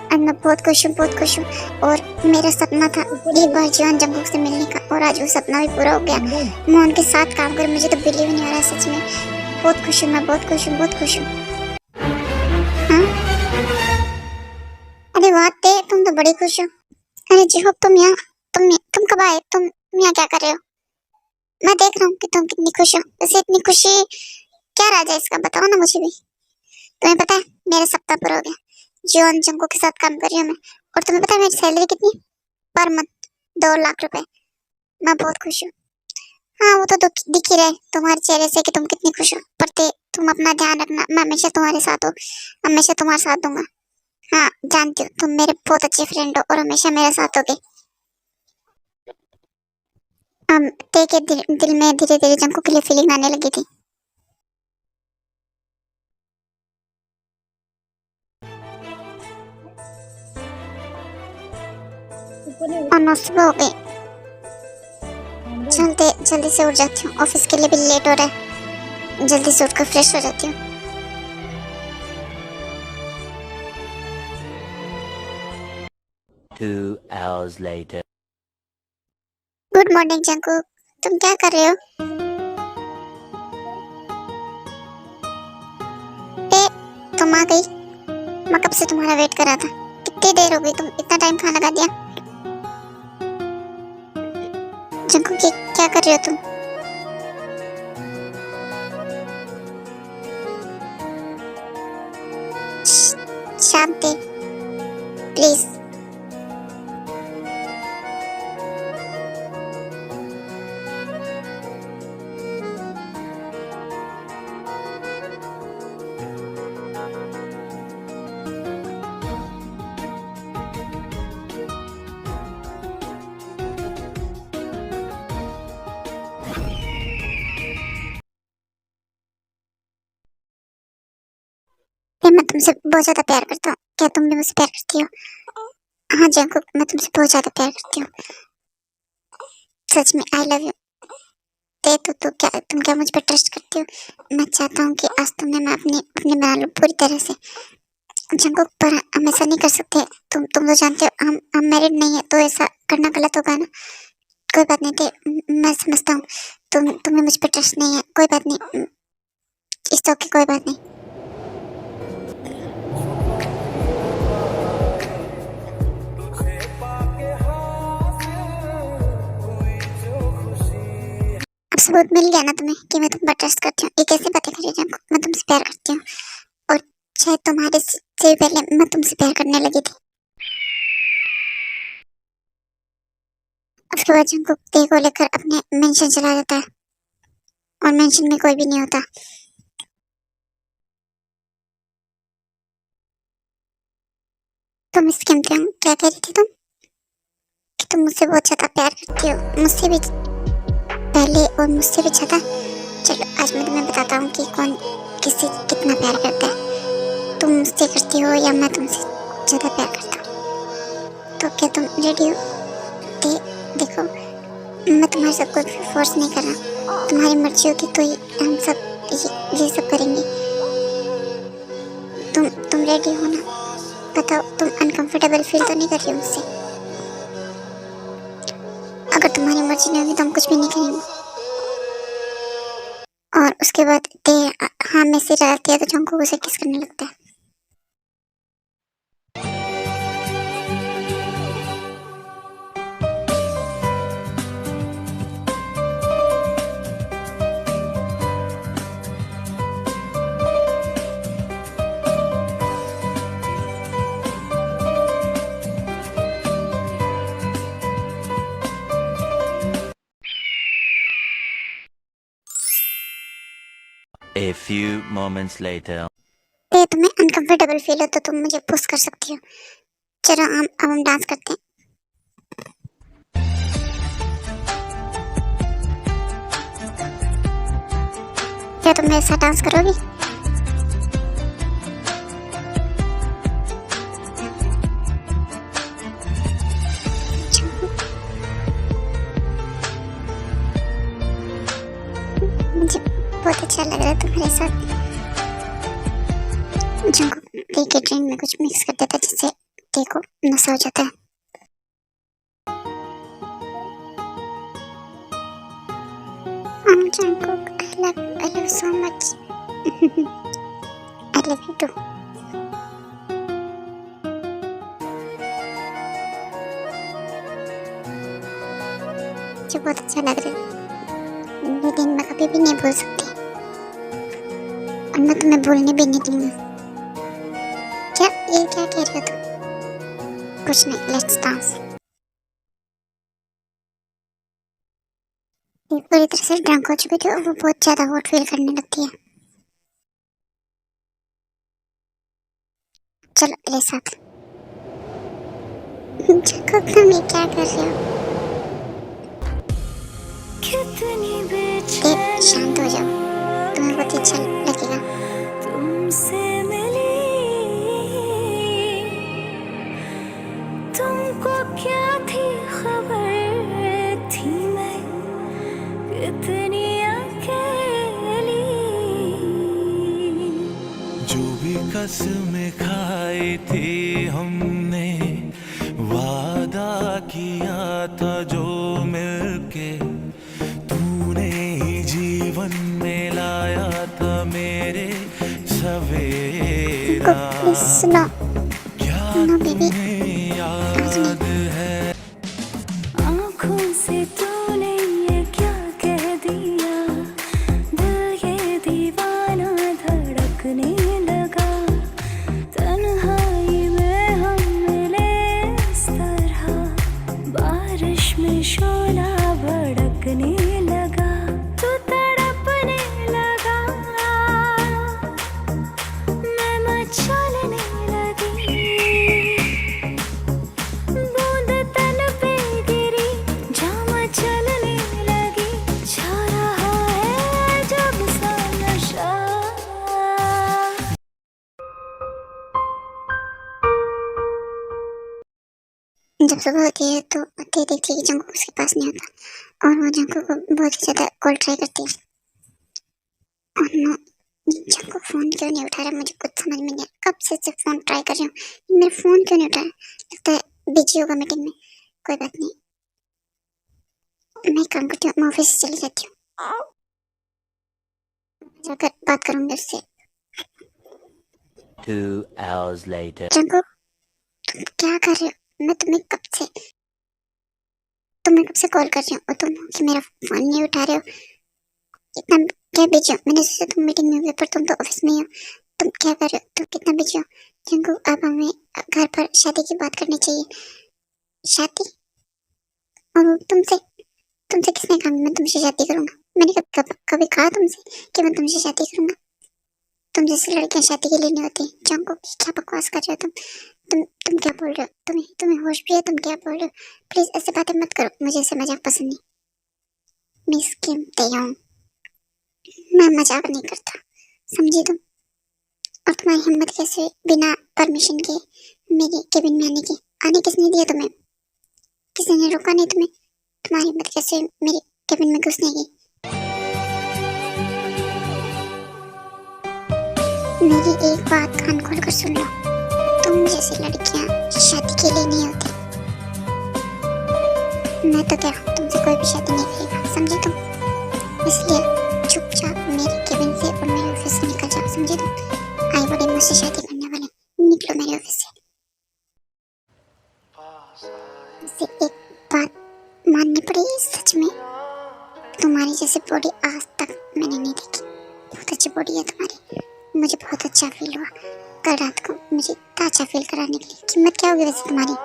अब मैं बहुत खुश हूँ, बहुत खुश हूँ। और मेरा सपना था एक बार जीवन जंकुक से मिलने का, और आज वो सपना भी पूरा हो गया। मैं उनके साथ काम कर, मुझे तो बिलीव नहीं हो रहा, सच में बहुत खुश हूँ, मैं बहुत खुश हूँ, बहुत खुश हूँ। हाँ अरे वाह ते, तुम तो बड़ी खुश हो। अरे जी हो, तुम कब आए? तुम यहाँ क्या कर रहे हो? मैं देख रहा हूँ कि तुम कितनी खुश हो। वैसे इतनी खुशी क्या राज है इसका, बताओ ना मुझे भी। तुम्हें पता है मेरा सपना पूरा हो गया, जीवन जंको के साथ काम कर रही हूँ मैं। और तुम्हें पता है मेरी सैलरी कितनी? पर मंथ 2 लाख रुपए। मैं बहुत खुश हूँ। हाँ वो तो दिख ही रहा है तुम्हारे चेहरे से कि तुम कितनी खुश हो। पर तुम अपना ध्यान रखना, मैं हमेशा तुम्हारे साथ हूँ, हमेशा तुम्हारा साथ दूंगा। हाँ जानती हूँ तुम मेरे बहुत अच्छे फ्रेंड हो और हमेशा मेरे साथ होगे। ते के दिल में धीरे धीरे जंको के लिए फीलिंग आने लगी थी। और 9 सुबह हो गई। चलते जल्दी से उठ जाती हूँ, ऑफिस के लिए भी लेट हो रहा है। जल्दी से उठकर फ्रेश हो जाती हूँ। 2 hours later. Good morning Jungkook, तुम क्या कर रहे हो? ए, तुम आ गई। मैं कब से तुम्हारा वेट कर रहा था। कितनी देर हो गई, तुम इतना टाइम कहाँ लगा दिया? जंकुक ये क्या कर रहे हो तुम? शांति प्लीज। मैं तुमसे बहुत ज्यादा प्यार करता हूँ, क्या तुम भी मुझसे प्यार करती हो? हाँ जंकुक, मैं तुमसे बहुत ज्यादा प्यार करती हूँ, सच में आई लव यू। तुम क्या मुझ पर ट्रस्ट करती हो? मैं चाहता हूँ कि आज तुम्हें मैं अपनी बना लूँ पूरी तरह से। जंकुक पर हम ऐसा नहीं कर सकते। तुम तो जानते हो हम मैरिड नहीं है, तो ऐसा करना गलत होगा ना। कोई बात नहीं थे, मैं समझता हूँ तुम्हें मुझ पर ट्रस्ट नहीं है, कोई बात नहीं। इस तो कोई बात नहीं। अब सबूत मिल गया ना तुम्हें कि मैं तुम पर ट्रस्ट करती हूँ। ये कैसे बातें कर रही हो जंकुक? मैं तुमसे प्यार करती हूँ, और शायद तुम्हारे से भी पहले मैं तुमसे प्यार करने लगी थी। उसके बाद जंकुक ते को लेकर अपने मेंशन चला जाता है, और मेंशन में कोई भी नहीं होता। तुम इस गेम पे क्या कह रही थी तुम? कि तुम मुझसे बहुत ज्यादा प्यार करती हो, मुझसे भी पहले और मुझसे भी ज्यादा। चलो आज मैं तुम्हें बताता हूँ कि कौन किससे कितना प्यार करता है। तुम मुझसे करती हो या मैं तुमसे ज्यादा प्यार करता हूँ? तो क्या तुम रेडी हो? देखो मैं तुम्हारे साथ कोई फोर्स नहीं कर रहा, तुम्हारी मर्जी होगी तो हम सब ये सब करेंगे। तुम रेडी हो ना? बताओ, तुम अनकंफर्टेबल फील तो नहीं कर रही हो मुझसे? अगर तुम्हारी मर्जी नहीं होगी तो हम कुछ भी नहीं करेंगे। और उसके बाद हाँ में से रहती है तो जंकुक उसे किस करने लगता है। A few moments later. तुम्हें अनकंफर्टेबल फील हो तो तुम मुझे पुश कर सकती हो। चलो अब हम डांस करते हैं। क्या तुम मेरे साथ डांस करोगी? मुझे बहुत अच्छा लग रहा है तुम्हारे साथ। जंकुक टी के ड्रिंक में कुछ मिक्स कर देता है जिससे टी को नशा हो जाता है। Jungkook I love so much. I love you too. मुझे बहुत अच्छा लग रहा है। ये दिन मैं कभी भी नहीं भूल सकती, और मैं तुम्हें भूलने भी नहीं दूंगी। क्या कह रहे हो तुम? कुछ नहीं, लेट्स डांस। ये पूरी तरह से ड्रंक हो चुकी थी और वो बहुत ज्यादा हॉट फील करने लगती है। चलो मेरे साथ। जंकुक तुम ये क्या कर रहे हो? शांत हो जाओ, तुम्हें बहुत ही अच्छा लगेगा। तुमसे मिली, तुमको क्या थी कसमें खाई थी हमने, वादा किया था जो मिलके तूने ही जीवन में लाया था मेरे सवेरा। सुनो क्या नो बेबी, तुम्हें याद है? आँखों से तूने ये क्या कह दिया, दिल ये दीवाना धड़कने लगा, तन्हाई में हम मिले इस तरह, बारिश में शोला भड़कने लगा, तू तड़पने लगा, मैं मचलने लगी, बूंद तन पे गिरी, जामा चलने लगी, छा रहा है जब सा नशा। जब सुबह होती है तो आते ही देखती है कि जंकु उसके पास नहीं होता, और वो जंकु को बहुत ही ज्यादा कॉल ट्राई करती है, और नो जंकु फोन क्यों नहीं उठा रहा, मुझे कुछ समझ में नहीं आ रहा। कब से फोन ट्राई कर रही हूँ, मेरा फोन क्यों नहीं उठा रहा, लगता है बिजी होगा मीटिंग में। कोई बात नहीं, मैं काम करती हूँ, मैं ऑफिस से चली जाती हूँ, जाकर बात करूंगी उससे। 2 hours later. जंकु तुम क्या कर रहे हो, मैं तुम्हें कब से कॉल कर रही हूँ और तुम कि मेरा फोन नहीं उठा रहे हो, इतना क्या बिजी हो। मैंने सोचा तुम मीटिंग में हो, पर तुम तो ऑफिस में ही हो, तुम क्या कर रहे हो, तुम कितना बिजी हो। जंकु अब हमें घर पर शादी की बात करनी चाहिए। शादी? और वो तुमसे किसने कहा मैं तुमसे शादी करूंगा? मैंने कभी कहा तुमसे कि मैं तुमसे शादी करूंगा? तुम जैसी लड़कियां शादी के लिए नहीं होती। जंकु क्या बकवास कर रहे हो तुम क्या बोल रहे हो? तुम्हें होश भी है? तुम क्या बोल रहे हो? प्लीज ऐसे बातें मत करो, मुझे ऐसे मजाक पसंद नहीं। मिस किम तेयोंग, मैं मजाक नहीं करता, समझी तुम? और तुम्हारी हिम्मत कैसे हुई बिना परमिशन के मेरे केबिन में आने की? आने किसने दिया तुम्हें? किसी ने रोका नहीं तुम्हें? तुम्हारी हिम्मत कैसे हुई मेरे केबिन में घुसने की? मेरी एक बात कान खोल कर सुन लो, तुम जैसी लड़कियां शादी के लिए नहीं होती। मैं तो क्या तुमसे कोई भी शादी नहीं करेगा, समझी तुम? इसलिए चुपचाप मेरे केबिन से और मेरे ऑफिस से निकल जाओ, समझी तुम? आई बड़े मुझसे शादी करने वाले, निकलो मेरे ऑफिस से। एक बात माननी पड़ेगी, सच में तुम्हारी जैसी बॉडी आज तक मैंने नहीं देखी। बहुत अच्छी बॉडी है तुम्हारी, मुझे बहुत अच्छा फील हुआ कल रात को। मुझे इतना अच्छा फील कराने के लिए कीमत क्या होगी वैसे तुम्हारी?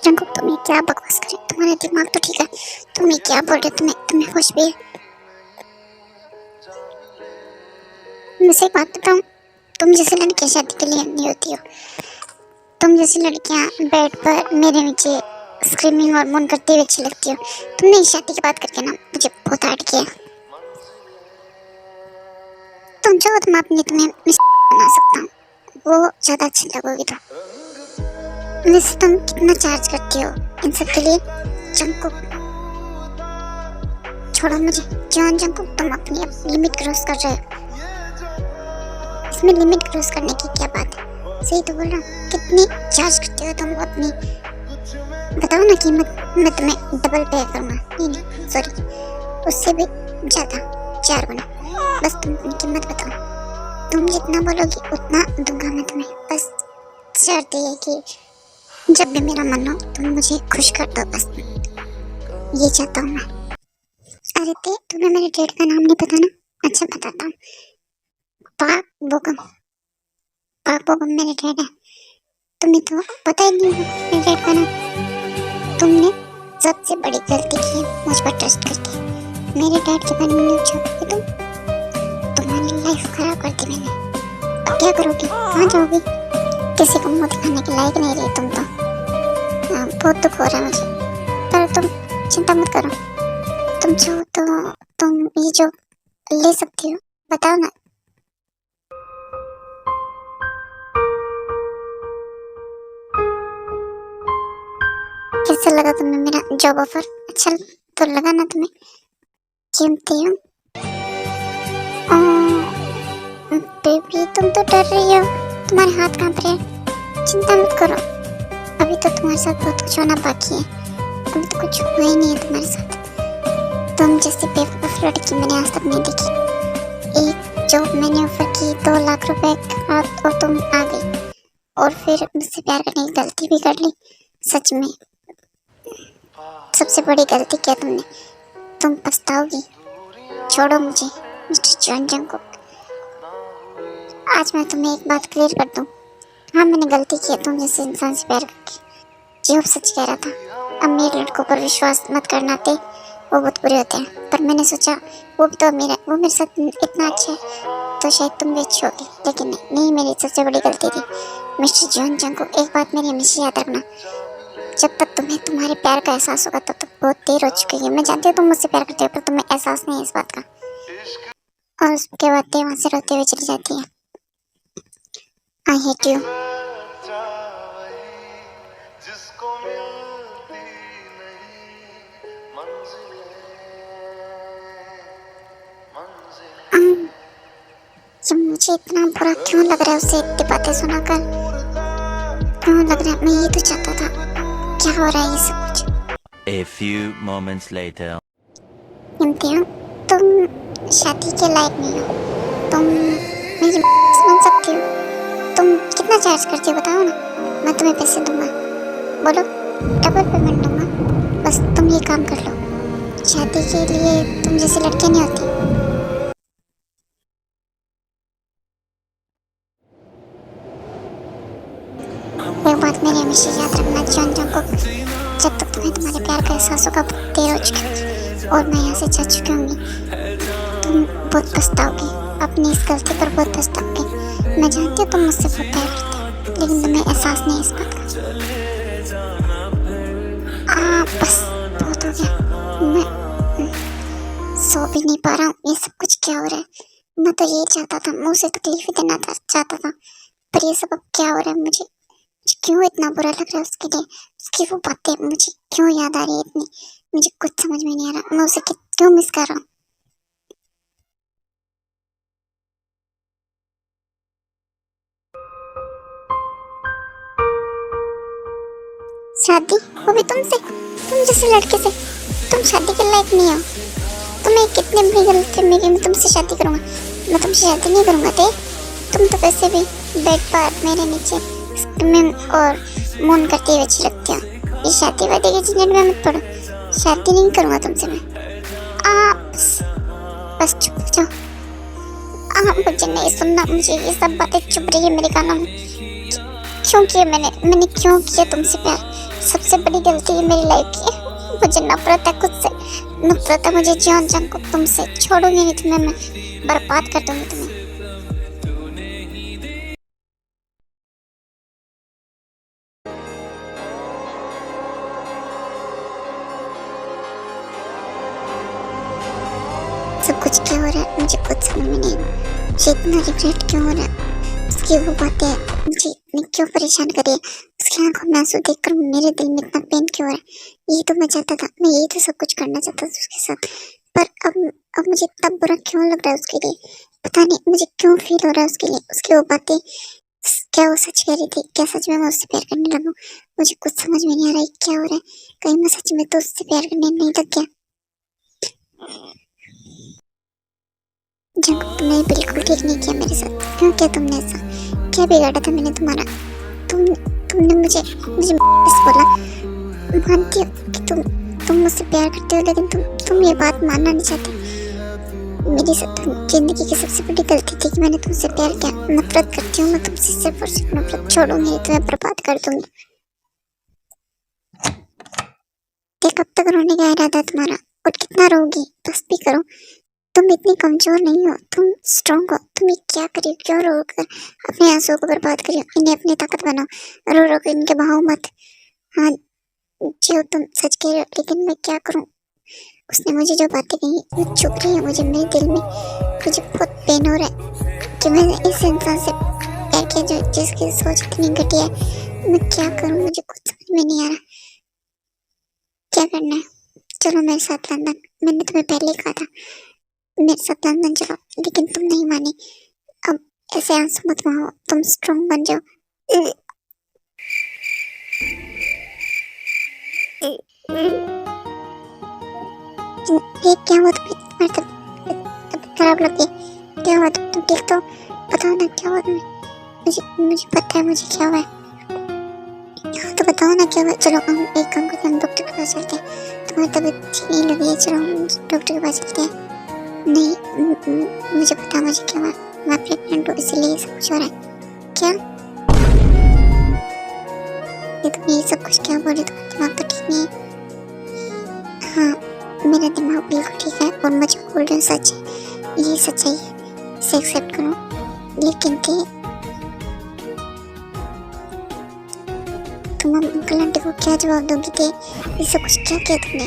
जंकु तुम्हें क्या बकवास करे, तुम्हारा दिमाग तो ठीक है, तुम्हें क्या बोल रहे हो? तुम्हें होश भी है? मैं सही बात बताऊं, तुम जैसी लड़कियां शादी के लिए नहीं होती हो। तुम जैसी लड़कियां बेड पर मेरे नीचे स्क्रीमिंग और मून करते हुए अच्छी लगती हो। तुमने शादी की बात करके ना मुझे बहुत हर्ट किया। तुम जो तुम अपनी तुम्हें बना सकता हूँ, वो ज्यादा अच्छी लगोगी। तो वैसे तुम कितना चार्ज करती हो इन सब के लिए? जंकु छोड़ो मुझे। जॉन जंकु तुम अपनी लिमिट क्रॉस कर रहे हो। इसमें लिमिट क्रॉस करने की क्या बात है? सही तो बोल रहा हूँ, कितनी चार्ज करते हो तुम अपनी? बताओ ना कीमत, मैं तुम्हें डबल पे करूँगा। नहीं सॉरी, उससे भी ज़्यादा, 4 गुना। बस तुम अपनी कीमत बताओ, तुम जितना बोलोगी उतना दूंगा मैं तुम्हें। बस शर्त ये है कि जब भी मेरा मन हो तुम मुझे खुश कर दो, बस ये चाहता हूँ मैं। अरे तुम्हें मेरे डेट का नाम नहीं पता ना? अच्छा बताता हूँ, पाक बोगम। पाक बोगम मेरे डेट है, तुम्हें तो पता ही नहीं है मेरे डेट का नाम। तुमने सबसे बड़ी गलती की है मुझ पर ट्रस्ट करके। मेरे डैड के बारे में न्यूज़ छापोगे तुम्हारी लाइफ खराब कर दी मैंने। अब क्या करोगी? कहाँ जाओगी? किसी को मुंह दिखाने के लायक नहीं रही तुम तो। बहुत दुख हो रहा है मुझे, पर तुम चिंता मत करो। तुम चाहो तो तुम ये जो ले सकती हो, बताओ ना। कैसा लगा तुम्हें मेरा जॉब ऑफर? अच्छा तो लगा ना तुम्हें? चिमटी हूँ। बेबी तुम तो डर रही हो, तुम्हारे हाथ कांप रहे हैं। चिंता मत करो, अभी तो तुम्हारे साथ बहुत कुछ होना बाकी है। अभी तो कुछ हुआ ही नहीं है तुम्हारे साथ। तुम जैसी बेवकूफ लड़की मैंने आज तक नहीं देखी। एक जॉब मैंने ऑफर की, 2 लाख रुपए का, और तुम आ गई और फिर मुझसे प्यार करने की गलती भी कर ली। सच में सबसे बड़ी गलती क्या तुमने, तुम पछताओगी। छोड़ो मुझे मिस्टर जॉन जंगकुक। आज मैं तुम्हें एक बात क्लियर कर दूं। हाँ, मैंने गलती की है तुम जैसे इंसान से प्यार करके। जीव सच कह रहा था, अमीर लड़कों पर विश्वास मत करना थे, वो बहुत बुरे होते हैं। पर मैंने सोचा वो भी तो अमीर है, वो मेरे साथ इतना अच्छा है तो शायद तुम भी अच्छी होगी। लेकिन नहीं, मेरी सबसे बड़ी गलती थी मिस्टर जॉन जंगकुक। एक बात मेरी हमेशा याद रखना, जब तक तुम्हें तुम्हारे प्यार का एहसास होगा तब तक बहुत देर हो चुकी है। मैं जानती हूँ तुम मुझसे प्यार करते हो, पर तुम्हें एहसास नहीं है इस बात का। और उसके बाद वहां से रोते हुए चली जाती है। I hate you. मुझे इतना बुरा क्यों लग रहा है उसे इतनी बातें सुनाकर? क्यों लग रहा है? मैं ये तो चाहता था। क्या हो रहा है ये सब कुछ? A few moments later. हिम्ती हो, तुम शादी के लायक नहीं हो। तुम मेरी बन सकती हो। तुम कितना चार्ज करती हो बताओ ना, मैं तुम्हें पैसे दूंगा। बोलो, डबल पेमेंट दूंगा। बस तुम ये काम कर लो। शादी के लिए तुम जैसी लड़कियां नहीं होती। एक बात मेरी हमेशा याद रखना जॉन जंगकुक, जब तक तुम्हें तुम्हारे प्यार का एहसास होगा बहुत देर हो चुकी होगी और मैं यहाँ से जा चुकी होंगी। तुम बहुत पछताओगी, अपनी इस गलती पर बहुत पछताओगी। मैं जानती हूँ तुम मुझसे बहुत प्यार करते हो, लेकिन तुम्हें एहसास नहीं है इस बात का। बस बहुत हो गया। मैं सो भी नहीं पा रहा हूँ। ये सब कुछ क्या हो रहा है? मैं तो ये चाहता था, मुँह से तकलीफ ही देना चाहता था, पर ये सब अब क्या हो रहा है? मुझे क्यों इतना बुरा लग रहा है उसके लिए? उसकी वो बातें मुझे क्यों याद आ रही है इतनी? मुझे कुछ समझ में नहीं आ रहा। मैं उसे क्यों मिस कर रहा हूँ? शादी, वो भी तुमसे, तुम जैसे लड़के से। तुम शादी के लायक नहीं हो। तुम्हें कितनी बड़ी गलती मेरी, मैं तुमसे शादी करूंगा। मैं तुमसे शादी नहीं करूंगा थे। तुम तो वैसे भी बेड पर मेरे नीचे स्क्रीमिंग और मौन करते हुए अच्छी लगती हो। ये शादी वादी के झंझट में मत पड़ो। शादी नहीं करूंगा तुमसे मैं। बस चुप हो जाओ। मुझे नहीं सुनना, मुझे ये सब बातें चुप रही है मेरे कानों में। क्यों किया मैंने क्यों किया तुमसे प्यार? सबसे बड़ी गलती है मेरी लाइफ की। मुझे नफरत है खुद से, नफरत है मुझे जॉन जंगकुक तुमसे। छोड़ूंगी नहीं तुम्हें, मैं बर्बाद कर दूंगी तुम्हें। सब कुछ क्या हो रहा है मुझे कुछ समझ में नहीं। मुझे इतना रिग्रेट क्यों हो रहा है? उसकी वो बातें मुझे इतनी क्यों परेशान कर रही है? उसकी आंखों में आंसू देखकर मेरे दिल में इतना पेन क्यों हो रहा है? यही तो मैं चाहता था, मैं यही तो सब कुछ करना चाहता था उसके साथ। पर अब मुझे इतना बुरा क्यों लग रहा है उसके लिए? पता नहीं मुझे क्यों फील हो रहा है उसके लिए। उसकी वो बातें, क्या वो सच कह रही थी? क्या सच में मैं उससे प्यार करने लगा? मुझे कुछ समझ में नहीं आ रहा है क्या हो रहा है। कहीं मैं सच में तो उससे प्यार करने नहीं लग गया? जब तुमने बिल्कुल ठीक नहीं किया मेरे साथ। क्यों किया तुमने ऐसा? क्या बिगाड़ा था मैंने तुम्हारा? तुमने मुझे बोला। मानती हो कि तुम मुझसे प्यार करते हो, लेकिन तुम ये बात मानना नहीं चाहते। मेरी जिंदगी की सबसे बड़ी गलती थी कि मैंने तुमसे प्यार किया। नफरत करती हूँ मैं तुमसे, सिर्फ और सिर्फ नफरत। छोड़ूंगी तुम्हें, बर्बाद कर दूंगी। कब तक रोने का इरादा है तुम्हारा? और कितना रोगी? बस भी करो। तुम इतनी कमजोर नहीं हो, तुम स्ट्रॉन्ग हो। तुम ये क्या करियो? क्यों रो कर अपने आंसुओं को बर्बाद करियो? इन्हें अपनी ताकत बनाओ। रो रो कर इनके बहाओ मत। हाँ जो तुम सच कह रहे हो, लेकिन मैं क्या करूं? उसने मुझे जो बातें कही वो चुप रही है मुझे मेरे दिल में। मुझे बहुत पेन हो रहा है कि मैंने इस इंसान से प्यार किया जो जिसकी सोच इतनी घटिया है। मैं क्या करूं? मुझे कुछ समझ में नहीं आ रहा क्या करना है। चलो मेरे साथ लंदन। मैंने तुम्हें पहले कहा था मेरे साथ लंदन चलो, लेकिन तुम नहीं मानी। अब ऐसे आंसू मत बहाओ, तुम स्ट्रांग बन जाओ। ये क्या हुआ तुम्हें? तुम्हारी तबीयत खराब लग गई? क्या हुआ? तुम ठीक तो बताओ ना, क्या हुआ तुम्हें? मुझे मुझे पता है मुझे क्या हुआ है। हाँ तो बताओ ना क्या हुआ। चलो हम एक काम करते हैं, हम डॉक्टर के पास चलते हैं। तुम्हारी तबीयत ठीक नहीं लग रही है, चलो हम डॉक्टर के पास चलते हैं। नहीं मुझे पता है मुझे क्या हुआ। मैं प्रेग्नेंट हूँ इसलिए सब कुछ हो रहा है। क्या ये तुम ये सब कुछ क्या बोल रहे? तुम्हारा दिमाग तो ठीक नहीं है। हाँ मेरा दिमाग बिल्कुल ठीक है और मैं जो बोल रही हूँ सच है, ये सच्चाई है, इसे एक्सेप्ट करो। लेकिन तुम अंकल आंटी को क्या जवाब दोगी थे? ये सब कुछ क्या किया तुमने?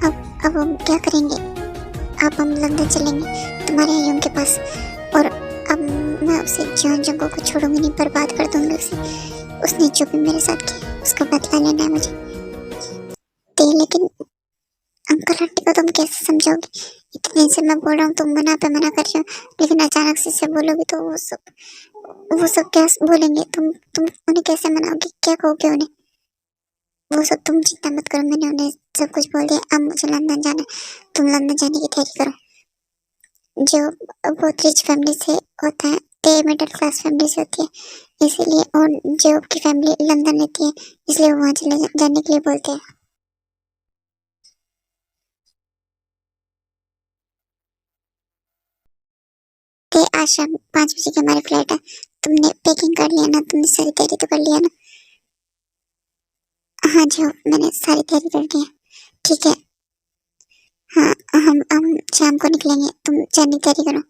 अब हम क्या करेंगे? अब हम लंदन चलेंगे तुम्हारे आइयों के पास, और अब मैं उसे जान जंगों को छोड़ूंगी नहीं, बर्बाद कर दूंगी उसे। उसने जो भी मेरे साथ किया उसका बदला लेना है मुझे। लेकिन अंकल आंटी को तुम कैसे समझाओगी? इतने दिन से मैं बोल रहा हूँ, तुम मना पे मना कर रहे हो, लेकिन अचानक से बोलोगी तो वो सब क्या बोलेंगे? तुम उन्हें कैसे मनाओगी? क्या कहोगे उन्हें? वो सब तुम चिंता मत करो, मैंने उन्हें सब कुछ बोल दिया। अब मुझे लंदन जाना है, तुम लंदन जाने की तैयारी करो। जो बहुत रिच फैमिली से होता है, ते मिडिल क्लास फैमिली से होती है इसीलिए, और जो की फैमिली लंदन रहती है इसलिए वो वहाँ चले जाने के लिए बोलते हैं। ते आज शाम 5 बजे की हमारी फ्लाइट है। तुमने पैकिंग कर लिया ना? तुमने सारी तैयारी तो कर लिया ना? हाँ जी मैंने सारी तैयारी कर ली है। ठीक है हाँ हम शाम को निकलेंगे, तुम जाने की तैयारी करो।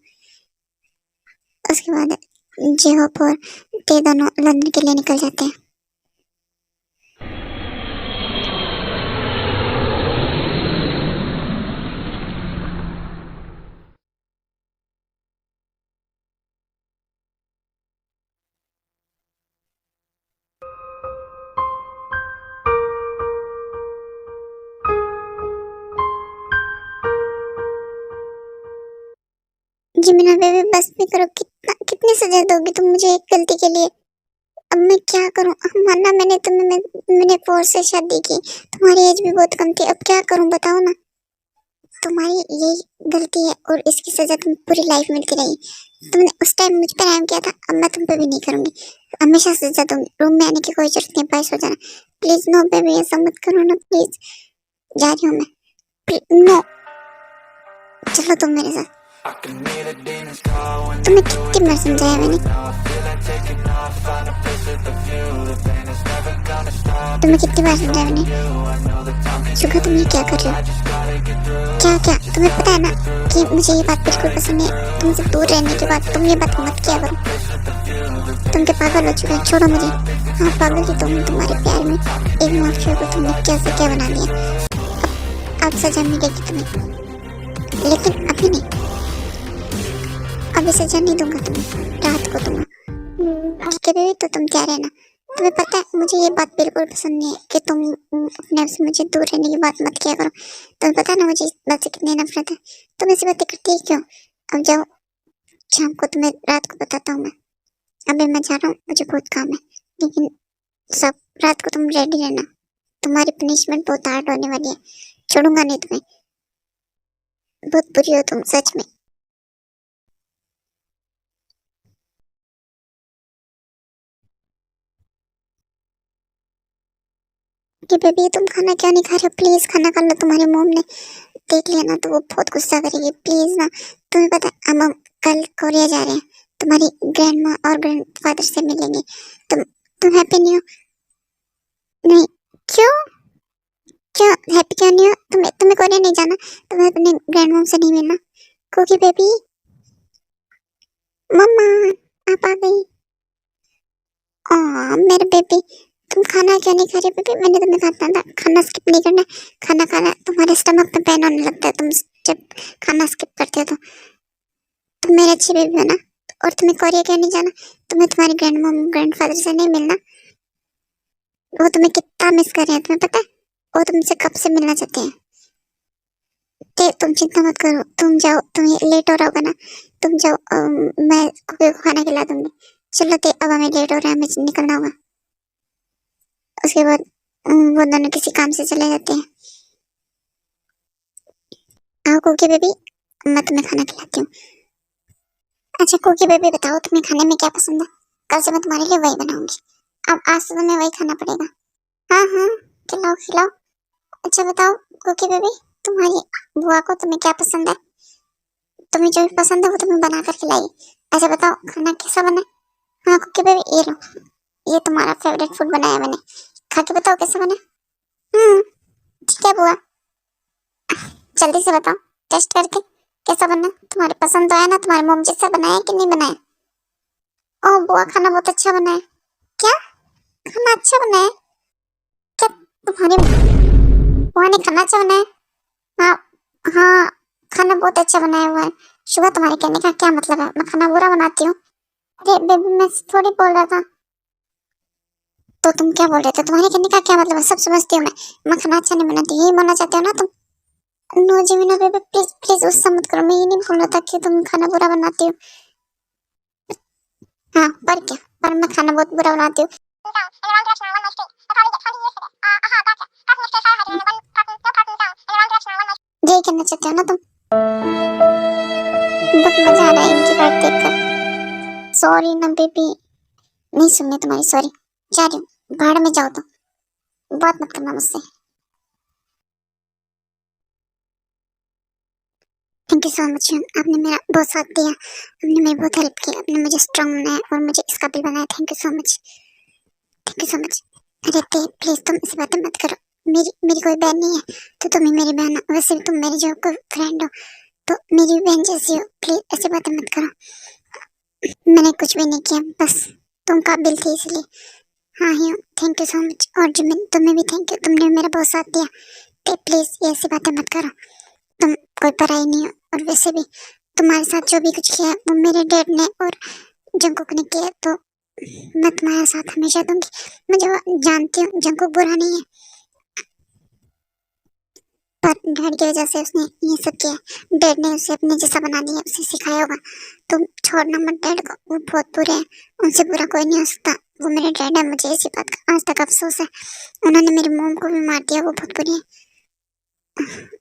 उसके बाद जे होप और ते दोनों लंदन के लिए निकल जाते हैं। जी मीना बेबी बस भी करो, कितनी सजा दोगी तुम मुझे एक गलती के लिए? अब मैं क्या करूं? माना मैंने फोर्स से शादी की, तुम्हारी एज भी बहुत कम थी, अब क्या करूं बताओ ना? तुम्हारी यही गलती है और इसकी सजा तुम्हें पूरी लाइफ मिलती रही। तुमने उस टाइम मुझ पर रहम किया था, अब मैं तुम पे भी नहीं करूंगी, हमेशा सजा दूंगी। रूम में आने की कोई जरूरत नहीं, पास हो जाना प्लीज। नो बेबी ऐसा मत करो ना प्लीज, जा रही हूँ मैं। नो चलो तुम मेरे साथ। तुम्हें कितनी बार समझाया मैंने? तुम्हें कितनी बार समझाया मैंने? सुखा तुम ये क्या कर रहे हो? क्या तुम्हें पता है ना कि मुझे ये बात बिल्कुल पसंद है। तुमसे दूर रहने के बाद तुम ये बात मत किया करो। तुम क्या पागल हो चुके हो? छोड़ो मुझे। हाँ पागल ही तुम, तुम्हारे प्यार में एक माफिया को तुमने क्या से क्या बना दिया। अब सजा मिलेगी तुम्हें, लेकिन अभी नहीं। अभी सजा नहीं दूंगा तुम्हें, रात को दूंगा। ठीक है बेबी तो तुम क्या रहना। तुम्हें पता है मुझे ये बात बिल्कुल पसंद नहीं है कि तुम अपने आप से मुझे दूर रहने की बात मत किया करो। तुम्हें पता है ना मुझे इस बात से कितनी नफरत है। तुम ऐसी बातें करती है क्यों? अब जाओ, शाम को तुम्हें रात को बताता हूँ मैं। अभी मैं जा रहा हूँ, मुझे बहुत काम है, लेकिन सब रात को तुम रेडी रहना। तुम्हारी पनिशमेंट बहुत हार्ड होने वाली है, छोड़ूंगा नहीं तुम्हें। बहुत बुरी हो तुम सच में। कि बेबी तुम खाना क्यों नहीं खा रहे हो? प्लीज खाना खा लो, तुम्हारी मोम ने देख लिया ना तो वो बहुत गुस्सा करेगी। प्लीज ना, तुम्हें पता है हम कल कोरिया जा रहे हैं, तुम्हारी ग्रैंड माँ और ग्रैंडफादर से मिलेंगे। तुम हैप्पी नहीं हो? नहीं क्यों? क्यों हैप्पी क्यों नहीं हो? तुम्हें कोरिया नहीं जाना? तुम्हें अपने ग्रैंड मॉम से नहीं मिलना? क्योंकि बेबी मम्मा आप आ गई। मेरे बेबी तुम खाना क्यों नहीं खा रही बेबी? मैंने तुम्हें कहा था खाना स्किप नहीं करना। खाना खाना तुम्हारे स्टमक में पेन होने लगता है तुम जब खाना स्किप करते हो तो। तुम मेरे अच्छी बेबी हो ना? और तुम्हें कोरिया क्यों नहीं जाना? तुम्हें तुम्हारे ग्रैंड मॉम ग्रैंडफादर से नहीं मिलना? वो तुम्हें कितना मिस कर रहे हैं तुम्हें पता है? वो तुमसे कब से मिलना चाहते हैं। ठीक है, तुम चिंता मत करो, तुम जाओ, तुम्हें लेट हो रहा होगा ना, तुम जाओ, मैं कुकी को खाना खिला दूंगी। चलो ते अब हमें लेट हो रहा है, हमें निकलना होगा। उसके बाद वो दोनों किसी काम से चले जाते हैं। आओ कुकी बेबी, मैं तुम्हें खाना खिलाती हूँ। अच्छा कुकी बेबी बताओ, तुम्हें खाने में क्या पसंद है? कल से मैं तुम्हारे लिए वही बनाऊंगी। अब आज से तुम्हें वही खाना पड़ेगा। हाँ हाँ, खिलाओ खिलाओ। अच्छा बताओ कुकी बेबी, तुम्हारी बुआ को तुम्हें क्या पसंद है? तुम्हें जो भी पसंद है वो तुम्हें बना कर खिलाई। अच्छा बताओ खाना कैसा बना है? हाँ कुकी बेबी, ये लो, ये तुम्हारा फेवरेट फूड बनाया मैंने, खा के बताओ कैसा बना। ठीक है बुआ, जल्दी से बताओ टेस्ट करके कैसा बना। तुम्हारे पसंद तो है ना? तुम्हारे मम्मी जैसा बनाया कि नहीं बनाया? ओह बुआ, खाना बहुत अच्छा बना है। क्या खाना अच्छा बना है? क्या तुम्हारी बुआ ने खाना अच्छा बनाया? हाँ हाँ, खाना बहुत अच्छा बनाया हुआ है। शुभा, तुम्हारे कहने का क्या मतलब है? मैं खाना बुरा बनाती हूँ? अरे बेबी, मैं थोड़ी बोल रहा था। तो तुम क्या बोल रहे थे? तुम्हारे कहने का क्या मतलब है? सब समझती हूँ मैं खाना अच्छा नहीं बनाती, यही बोलना चाहते हो ना तुम? नो जीमिना बेबी, प्लीज प्लीज गुस्सा मत करो, मैं ये नहीं बोल रहा था कि तुम खाना बुरा बनाती हो। हाँ पर क्या, पर मैं खाना बहुत बुरा बनाती हूँ। यही कहना चाहते हो ना तुम? बहुत मजा आ रहा है इनकी बात देखकर। सॉरी ना बेबी, नहीं सुननी तुम्हारी सॉरी। जा रही हूँ, भाड़ में जाओ तो, बात मत करना मुझसे। थैंक यू सो मच, आपने मेरा बहुत साथ दिया, आपने मेरी बहुत हेल्प की, आपने मुझे स्ट्रांग बनाया और मुझे इस काबिल बनाया। Thank you so much, thank you so much. अरे ते प्लीज तुम ऐसी बातें मत करो, मेरी मेरी कोई बहन नहीं है तो तुम ही मेरी बहन हो। वैसे भी तुम मेरे जो कोई फ्रेंड हो तो मेरी बहन जैसी हो। प्लीज ऐसी बातें मत करो, मैंने कुछ भी नहीं किया, बस तुम काबिल थी इसलिए। हाँ ही, थैंक यू सो मच। और जिमिन तुम्हें भी थैंक यू, तुमने मेरा बहुत साथ दिया। ते प्लीज ये ऐसी बातें मत करो, तुम कोई पराई नहीं हो। और वैसे भी तुम्हारे साथ जो भी कुछ किया है वो मेरे डैड ने और जंकुक ने किया, तो मैं तुम्हारा साथ हमेशा दूंगी। मुझे जानती हूँ जंकुक बुरा नहीं है, पर डैड की वजह से उसने ये सब किया। डैड ने उसे अपने जैसा बना दिया, उसे सिखाया होगा। तुम छोड़ना मत डैड को, वो बहुत बुरे हैं, उनसे बुरा कोई नहीं हो सकता। वो मेरे डैड है, मुझे इसी बात का आज तक अफसोस है। उन्होंने मेरी मॉम को भी मार दिया, वो बहुत बुरी है।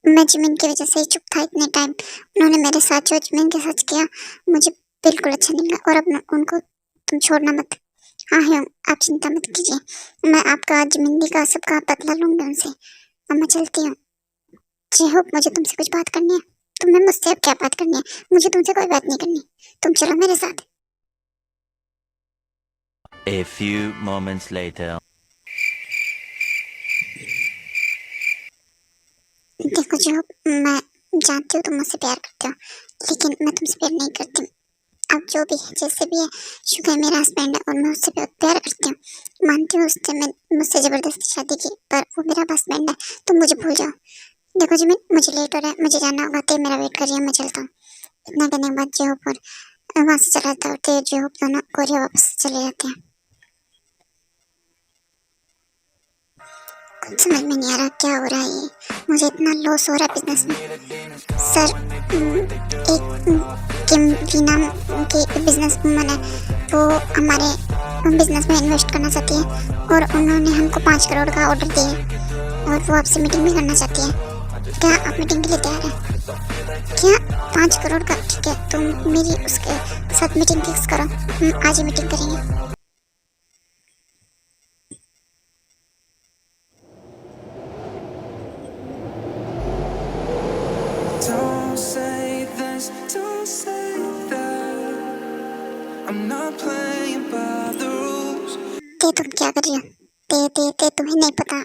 मैं जिमिन की वजह से ही चुप था इतने टाइम। उन्होंने मेरे साथ जो जिमिन के साथ किया मुझे बिल्कुल अच्छा नहीं लगा। और अब उनको तुम छोड़ना मत। हाँ हाँ, आप चिंता मत कीजिए, मैं आपका जिमिन का सबका बदला लूंगी उनसे। अब मैं चलती हूँ। जी होप, मुझे तुमसे कुछ बात करनी है। तुम्हें मुझसे अब क्या बात करनी है? मुझे तुमसे कोई बात नहीं करनी, तुम चलो मेरे साथ। A few moments later. देखो जी होप, मैं जानती हूँ तुम मुझसे प्यार करते हो, लेकिन मैं तुमसे प्यार नहीं करती। अब जो भी है जैसे भी है, शुगर मेरा हस्बैंड है और मैं उससे बहुत प्यार करती हूँ। मानती हूँ उससे मैं मुझसे जबरदस्ती शादी की, पर वो मेरा हस्बैंड है, तुम मुझे भूल जाओ। देखो जी, मुझे लेट हो रहा है, मुझे जाना होगा, ते मेरा वेट कर रही है, मैं चलता हूँ। इतना कहने के बाद जे होप और वहाँ से चला जाता है, ते जे होप दोनों कोरिया वापस चले जाते हैं। कुछ समझ में नहीं आ रहा क्या हो रहा है, ये मुझे इतना लॉस हो रहा है बिजनेस में। सर, एक किम वी नाम की बिजनेस वूमन है, वो हमारे बिजनेस में इन्वेस्ट करना चाहती है और उन्होंने हमको 5 करोड़ का ऑर्डर दिया है और वो आपसे मीटिंग भी करना चाहती है। क्या आप मीटिंग के लिए तैयार हैं? क्या 5 करोड़ का? ठीक है, तुम मेरी उसके साथ मीटिंग फिक्स करो, हम आज ही मीटिंग करेंगे। Don't say this, don't say that. I'm not playing by the rules. ते तुम क्या कर रही हो? ते तुम्हें नहीं पता,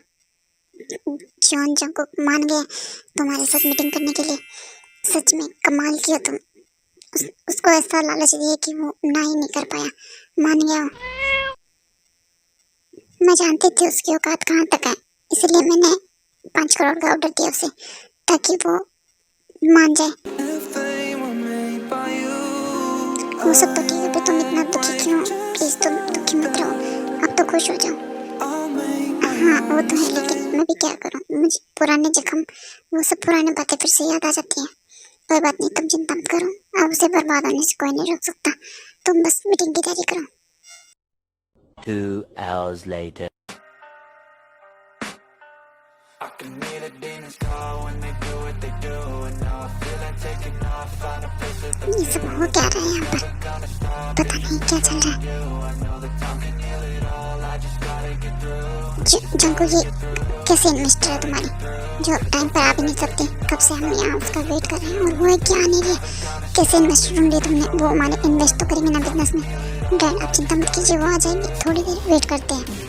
जॉन जंकुक मान गए तुम्हारे साथ मीटिंग करने के लिए। सच में कमाल किया तुम। उसको ऐसा लालच दिया कि वो ना ही नहीं कर पाया, मान गया वो। मैं जानती थी उसकी औकात कहाँ तक है, इसलिए मैंने 5 करोड़ का ऑर्डर दिया उसे, ताकि वो मान जाए। If they were made by you, वो सब तो ठीक है, पर तुम इतना दुखी क्यों? प्लीज तुम दुखी मत रहो, अब तो खुश हो जाओ। I'll make हाँ वो तो है, लेकिन मैं भी क्या करूँ, मुझे पुराने जख्म, वो सब पुरानी बातें फिर से याद आ जाती हैं। कोई बात नहीं, तुम चिंता मत करो, अब उसे बर्बाद होने से कोई नहीं रोक सकता। तुम बस मीटिंग की तैयारी करो। 2 hours later. I can hear the demons call when they do what they do, and now I feel like taking off, find a place with the ये सब हो क्या रहा है यहाँ पर, पता नहीं क्या चल रहा है। I know that time can heal it all, I just gotta get through. Junko, ये कैसे इन्वेस्टर है तुम्हारी, जो टाइम पर आ भी नहीं सकते? कब से हम यहाँ उसका वेट कर रहे हैं और वो क्या आ नहीं रही है? कैसे इन्वेस्टर ढूंढ लिया तुमने? वो हमारे इन्वेस्ट तो करेंगे ना बिजनेस में। डैड आप चिंता मत कीजिए, वो आ जाएंगे, थोड़ी देर वेट करते हैं।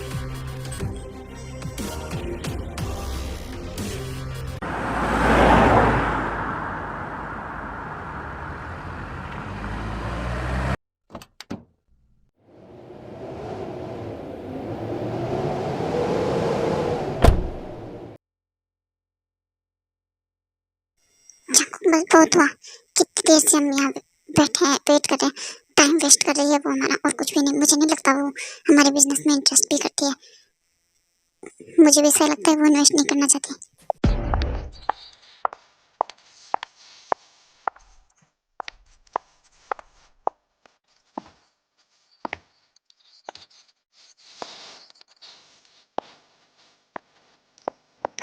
बस बहुत हुआ, कितनी देर से हम यहाँ बैठे हैं, वेट कर रहे हैं, टाइम वेस्ट कर रही है वो हमारा, और कुछ भी नहीं। मुझे नहीं लगता वो हमारे बिजनेस में इंटरेस्ट भी करती है। मुझे भी ऐसा लगता है वो इन्वेस्ट नहीं करना चाहती।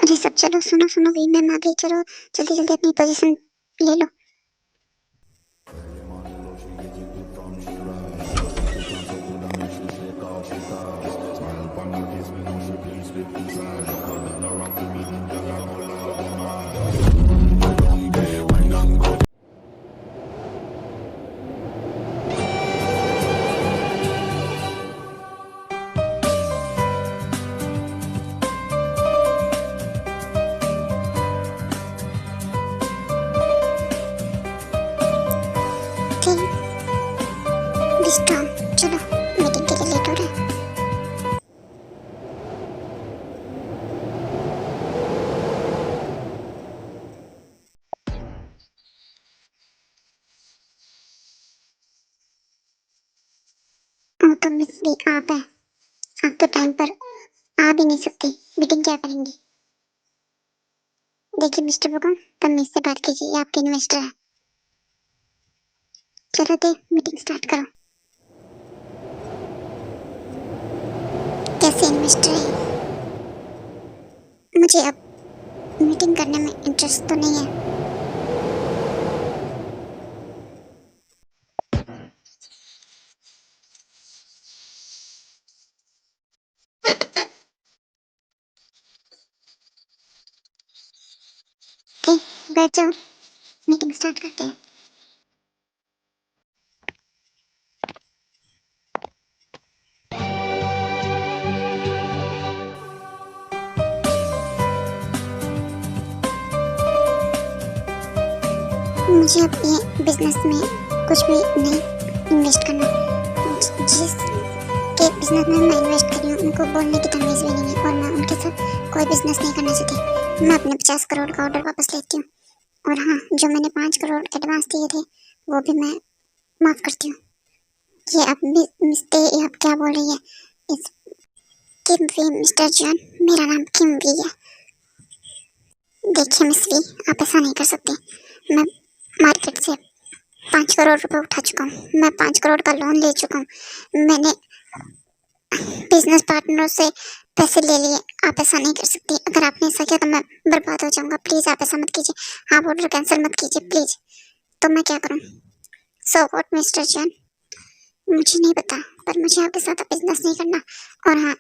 अरे सब चलो, सुनो सुनो, भी मैम आ गई, चलो जल्दी जल्दी अपनी पोजीशन ले लो। स्ट्रॉन्ग, चलो मीटिंग के लिए लेट हो रहा है। तो मिस भी आप है, आप तो टाइम पर आ भी नहीं सकती, मीटिंग क्या करेंगी? देखिए मिस्टर बुकम, तमीज से बात कीजिए, ये आपके इन्वेस्टर है। चलो दे मीटिंग स्टार्ट करो। कैसे इन्वेस्टर है? मुझे अब मीटिंग करने में इंटरेस्ट तो नहीं है। बैठ जाओ, मीटिंग स्टार्ट करते हैं। मुझे अब ये बिजनेस में कुछ भी नहीं इन्वेस्ट करना। जिस के बिजनेस में मैं इन्वेस्ट कर रही हूँ उनको बोलने की तमीज़ भी नहीं है, और मैं उनके साथ कोई बिजनेस नहीं करना चाहती। मैं अपने 50 करोड़ का ऑर्डर वापस लेती हूँ, और हाँ, जो मैंने 5 करोड़ एडवांस दिए थे वो भी मैं माफ़ करती हूँ। ये आप मिस्टर, आप क्या बोल रही है? इस किम वी, मिस्टर जॉन, मेरा नाम किम वी है। देखिए मिस वी, आप ऐसा नहीं कर सकते। मैं मार्केट से 5 करोड़ रुपए उठा चुका हूँ, मैं 5 करोड़ का लोन ले चुका हूँ, मैंने बिजनेस पार्टनरों से पैसे ले लिए। आप ऐसा नहीं कर सकती। अगर आपने ऐसा किया तो मैं बर्बाद हो जाऊंगा। प्लीज़ आप ऐसा मत कीजिए, आप ऑर्डर कैंसिल मत कीजिए प्लीज़। तो मैं क्या करूँ? सो व्हाट मिस्टर जॉन, मुझे नहीं पता, पर मुझे आपके साथ बिजनेस नहीं करना। और हाँ,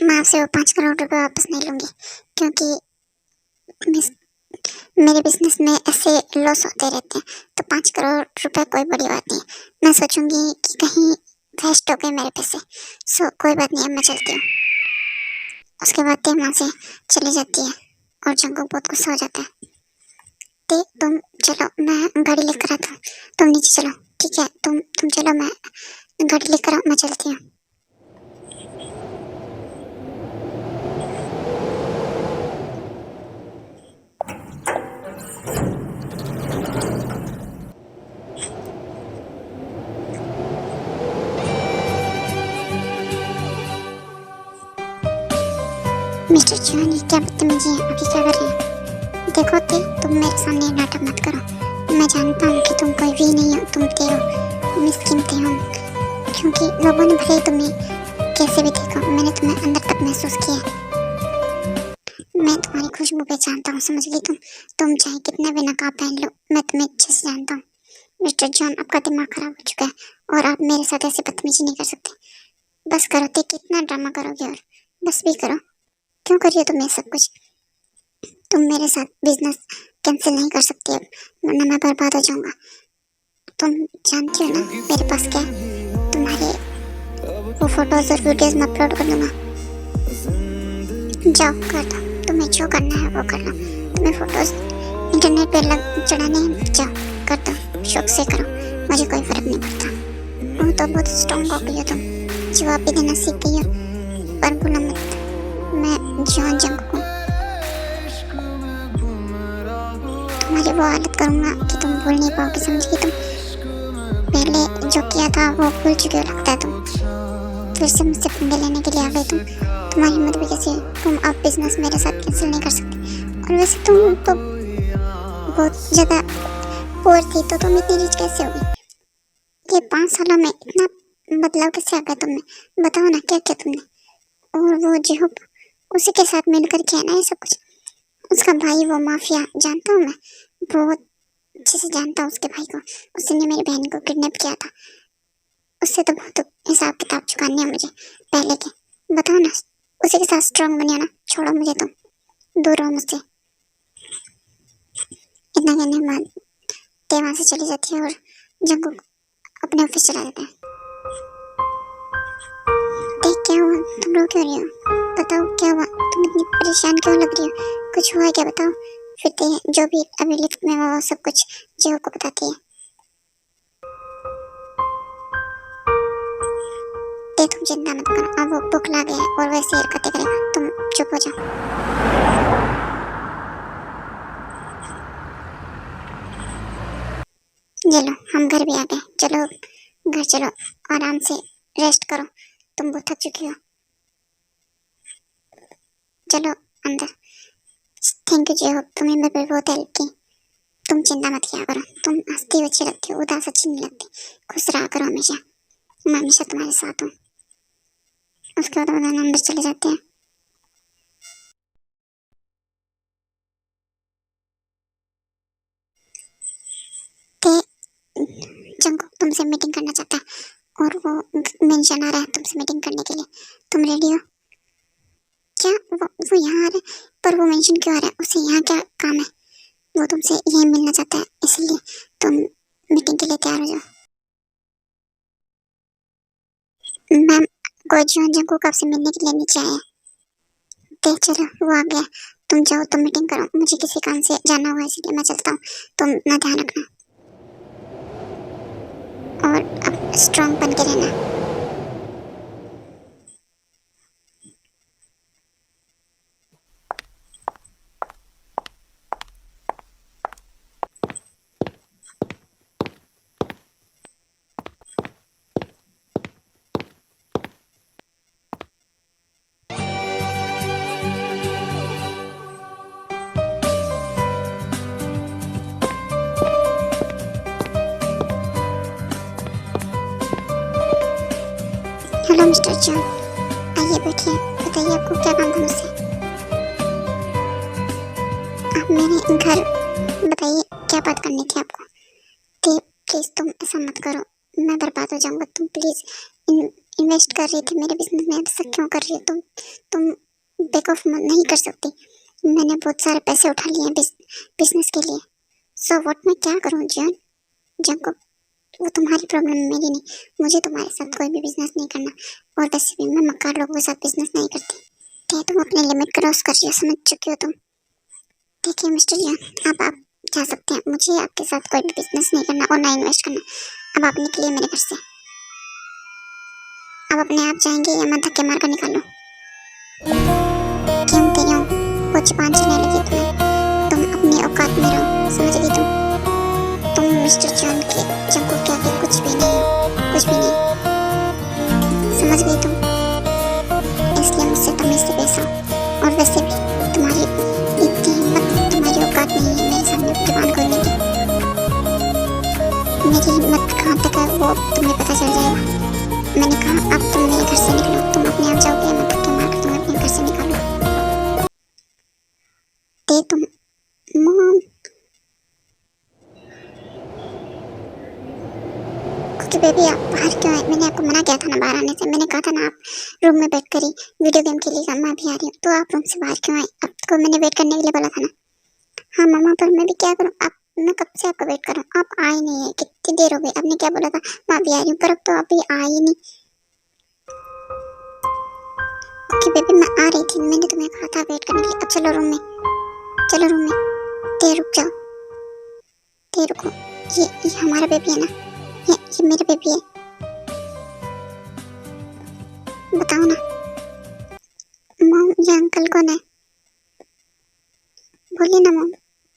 मैं आपसे वो 5 करोड़ रुपए वापस नहीं लूँगी, क्योंकि मेरे बिजनेस में ऐसे लॉस होते रहते हैं, तो 5 करोड़ रुपए कोई बड़ी बात नहीं। मैं सोचूंगी कि कहीं वेस्ट हो गए मेरे पैसे। सो कोई बात नहीं, अब मैं चलती हूँ। उसके बाद ते वहाँ से चली जाती है और जंगू बहुत गुस्सा हो जाता है। ते तुम चलो, मैं गाड़ी लेकर आता हूँ, तुम नीचे चलो, ठीक है? तुम चलो, मैं गाड़ी लेकर आऊँ, मैं चलती हूँ। मिस्टर जॉन, ये क्या बदतमीजी है? अभी क्या कर रहे हैं? देखो ते, तुम मेरे सामने नाटक मत करो। मैं जानता हूँ कि तुम कोई भी नहीं हो, तुम ते हो, मिसकीमते हो। क्योंकि लोगों ने भले ही तुम्हें कैसे भी देखा, मैंने तुम्हें अंदर तक महसूस किया है। मैं तुम्हारी खुशबू पहचानता हूँ, समझ गई तुम चाहे कितना भी नकाब पहन लो, मैं तुम्हें अच्छे से जानता हूँ। मिस्टर जॉन, आपका दिमाग खराब हो चुका है और आप मेरे साथ ऐसे बदतमीजी नहीं कर सकते। बस करो ते, कितना ड्रामा करोगे? और बस भी करो। क्यों करिए तुम ये सब कुछ? तुम मेरे साथ बिजनेस कैंसिल नहीं कर सकती अब, वरना मैं बर्बाद हो जाऊंगा। तुम जानती हो ना मेरे पास क्या है? तुम्हारे वो फोटोज और वीडियोस मैं अपलोड कर दूंगा। जाओ कर दो, तुम्हें जो करना है वो कर लो। तुम्हें फोटोज इंटरनेट पे चढ़ाने हैं, जाओ कर दो, शौक से करो, मुझे कोई फर्क नहीं पड़ता। वो तो बहुत स्ट्रॉन्ग हो गई हो तुम, जवाब भी देना सीख गई हो। पर भूलो मत, मैं जॉन जंग हूँ। तुम्हारी वो हालत करूँगा कि तुम भूल नहीं पाओगे, समझी तुम? पहले जो किया था वो भूल चुके हो लगता है तुम। फिर से मुझसे पंगे लेने के लिए आ गए तुम। तुम्हारी हिम्मत भी कैसी है? तुम अब बिजनेस मेरे साथ कैंसिल नहीं कर सकते। और वैसे तुम तो बहुत ज़्यादा पुअर थी, तो तुम इतनी रिच कैसे हो गई? ये 5 सालों में इतना बदलाव कैसे आ गया तुम में? बताओ ना, क्या क्या तुमने? और वो जेहूब, उसी के साथ मिलकर किया ना ये सब कुछ। उसका भाई वो माफिया, जानता हूँ मैं, बहुत अच्छे से जानता हूँ उसके भाई को। उसने मेरी बहन को किडनैप किया था। उससे तो बहुत हिसाब किताब चुकाने हैं मुझे पहले के। बताओ ना, उसी के साथ स्ट्रांग बनिया ना, छोड़ो मुझे तुम, दूर रहो मुझसे। इतना कहने के बाद ते वहाँ से चली जाती है और जंगू अपने ऑफिस चला जाता है। देख क्या हुआ? तुम रो क्यों रही हो? बताओ क्या हुआ? तुम इतनी परेशान क्यों लग रही हो? कुछ हुआ है क्या? बताओ। फिर ते जो भी अभी लिफ्ट में वो सब कुछ जो को बताती है। ते तुम चिंता मत करो, अब वो भूख लग गया है और वैसे हरकतें करेगा, तुम चुप हो जाओ। चलो हम घर भी आ गए, चलो घर चलो, आराम से रेस्ट करो, तुम बहुत थक चुकी हो। चलो अंदर। थैंक यू जेहूब, तुमने मेरे बहुत हेल्प की। तुम चिंता मत किया करो, तुम हंसती हुई अच्छी लगती हो, उदास अच्छी नहीं लगती। खुश रहा करो हमेशा, मैं हमेशा तुम्हारे साथ हूँ। उसके बाद हम अंदर चले जाते हैं। जंगकुक तुमसे मीटिंग करना चाहता है और वो मेंशन आ रहा है तुमसे मीटिंग करने के लिए। तुम रेडी हो क्या? वो यहाँ आ रहा है, पर वो मेंशन क्यों आ रहा है? उसे यहाँ क्या काम है? वो तुमसे यही मिलना चाहता है, इसलिए तुम मीटिंग के लिए तैयार हो जाओ। मैम, कोई जंगकुक आपसे मिलने के लिए नीचे आया है। देख चलो वो आ गया, तुम जाओ, तुम मीटिंग करो, मुझे किसी काम से जाना हुआ इसलिए मैं चलता हूँ। तुम अपना ध्यान रखना और अब स्ट्रांग बन के रहना। हेलो मिस्टर जॉन, आइए बैठिए, बताइए आपको क्या काम था मुझसे? आप मेरे घर, बताइए क्या बात करनी थी आपको? प्लीज तुम ऐसा मत करो, मैं बर्बाद हो जाऊंगा। तुम प्लीज इन्वेस्ट कर रही थी मेरे बिजनेस में, ऐसा क्यों कर रही हो तुम बैक ऑफ नहीं कर सकती। मैंने बहुत सारे पैसे उठा लिए हैं बिजनेस के लिए। सो व्हाट, मैं क्या करूँ जॉन? जंको, वो तुम्हारी प्रॉब्लम है, मेरी नहीं। मुझे तुम्हारे साथ कोई भी बिजनेस नहीं करना, और वैसे भी मैं मक्कार लोगों के साथ बिजनेस नहीं करती। क्या तुम अपने लिमिट क्रॉस कर रही हो, समझ चुकी हो तुम? देखिए मिस्टर जॉन, आप जा सकते हैं, मुझे आपके साथ कोई भी बिजनेस नहीं करना और ना इन्वेस्ट करना। अब आप निकलिए मेरे घर से, अब अपने आप जाएंगे या मैं धक्के मार कर निकालूं? क्यों क्यों वो जुबान चलने लगी तुम्हें? तुम अपनी औकात में रहो, समझ गई तुम मिस्टर जॉन के जंगकुक के आगे कुछ भी नहीं हो, कुछ भी नहीं, समझ गई तुम? इसलिए मुझसे तमीज से पेश आओ, और वैसे को तुम्हें पता चल जाएगा। मैंने कहा अब तुम मेरे घर से निकलो, तुम अपने आप जाओगे, मैं धक्के मारकर तुम्हें अपने घर से निकालूं। ते तुम मॉम क्योंकि बेबी आप बाहर क्यों आए? मैंने आपको मना किया था ना बाहर आने से। मैंने कहा था ना आप रूम में बैठ कर ही वीडियो गेम खेलिएगा, मैं भी आ रही हूँ। तो आप रूम से बाहर क्यों आए? आपको मैंने वेट करने के लिए बोला था ना। हाँ मामा, पर मैं भी क्या करूँ? आप मैं कब से आपका वेट कर रहा हूँ, आप आए नहीं है, कितनी देर हो गई। आपने क्या बोला था? मैं अभी आ रही हूँ, पर अब तो अभी आए ही नहीं। ओके बेबी, मैं आ रही थी, मैंने तुम्हें कहा था वेट करने के लिए। अब चलो रूम में, चलो रूम में। ते रुक जाओ, ते रुको। ये हमारा बेबी है ना? ये मेरा बेबी है, बताओ ना। मॉम, ये अंकल कौन है? बोलिए ना मॉम।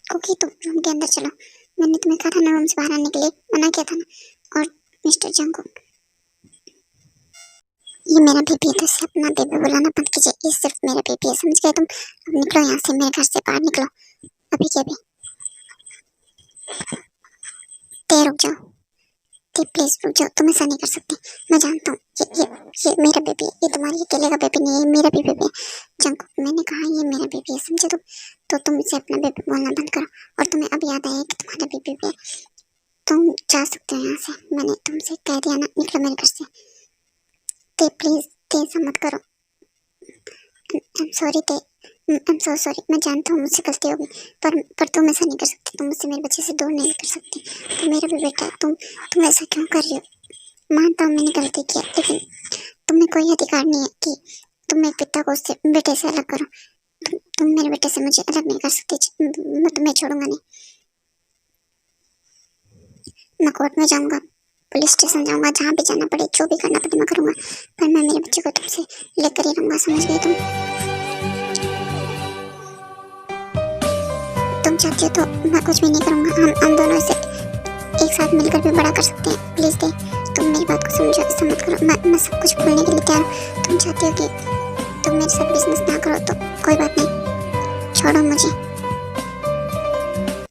कुकी, तुम रूम के अंदर चलो, मैंने तुम्हें कहा था ना रूम से बाहर आने के लिए, मना किया था ना। और मिस्टर जंगकुक, ये मेरा बेबी है, तो इसे अपना बेबी बुलाना बंद कीजिए। ये सिर्फ मेरा बेबी है, समझ गए तुम? अब निकलो यहाँ से, मेरे घर से बाहर निकलो अभी के अभी। ते रुक जाओ, ते प्लीज रुक जाओ, तुम ऐसा नहीं कर सकती। मैं जानता हूँ ये मेरा बेबी है, ये तुम्हारी अकेले का बेबी नहीं है, ये मेरा भी बेबी है। जंगकुक, मैंने कहा ये मेरा बेबी है, समझे तुम? तो तुम इसे अपना बेबी बोलना बंद करो। और तुम्हें अब याद आया कि तुम्हारा बेबी है, तुम जा सकते हो यहाँ से। मैंने तुमसे कह दिया ना, निकलो मेरे घर से। ते प्लीज, ते ऐसा मत करो। आई एम सॉरी ते, आई एम सो सॉरी। मैं जानता हूँ मुझसे गलती होगी, पर तुम ऐसा नहीं कर सकती, तुम मुझसे मेरे बच्चे से दूर नहीं कर सकती। तो मेरा भी बेटा है, तुम ऐसा क्यों कर रही हो? मानता हूँ मैंने गलती किया, लेकिन तुम्हें कोई अधिकार नहीं है कि तुम एक पिता को उससे बेटे से अलग करो। तुम मेरे बेटे से मुझे अलग नहीं कर सकती। मैं तुम्हें छोड़ूंगा नहीं। मैं कोर्ट में जाऊंगा, पुलिस स्टेशन जाऊंगा, जहाँ भी जाना पड़े, जो भी करना पड़े मैं करूंगा, पर मैं मेरे बच्चे को तुमसे लेकर ही रहूंगा, समझ गई तुम? तुम चाहती हो तो मैं कुछ भी नहीं करूंगा। हम दोनों इसे एक साथ मिलकर भी बड़ा कर सकते हैं। प्लीज दे, तुम मेरी बात को समझो, ऐसा मत करो। मैं सब कुछ भूलने के लिए तैयार हूँ। तुम चाहती हो कि तुम मेरे साथ बिजनेस ना करो तो कोई बात नहीं, छोड़ो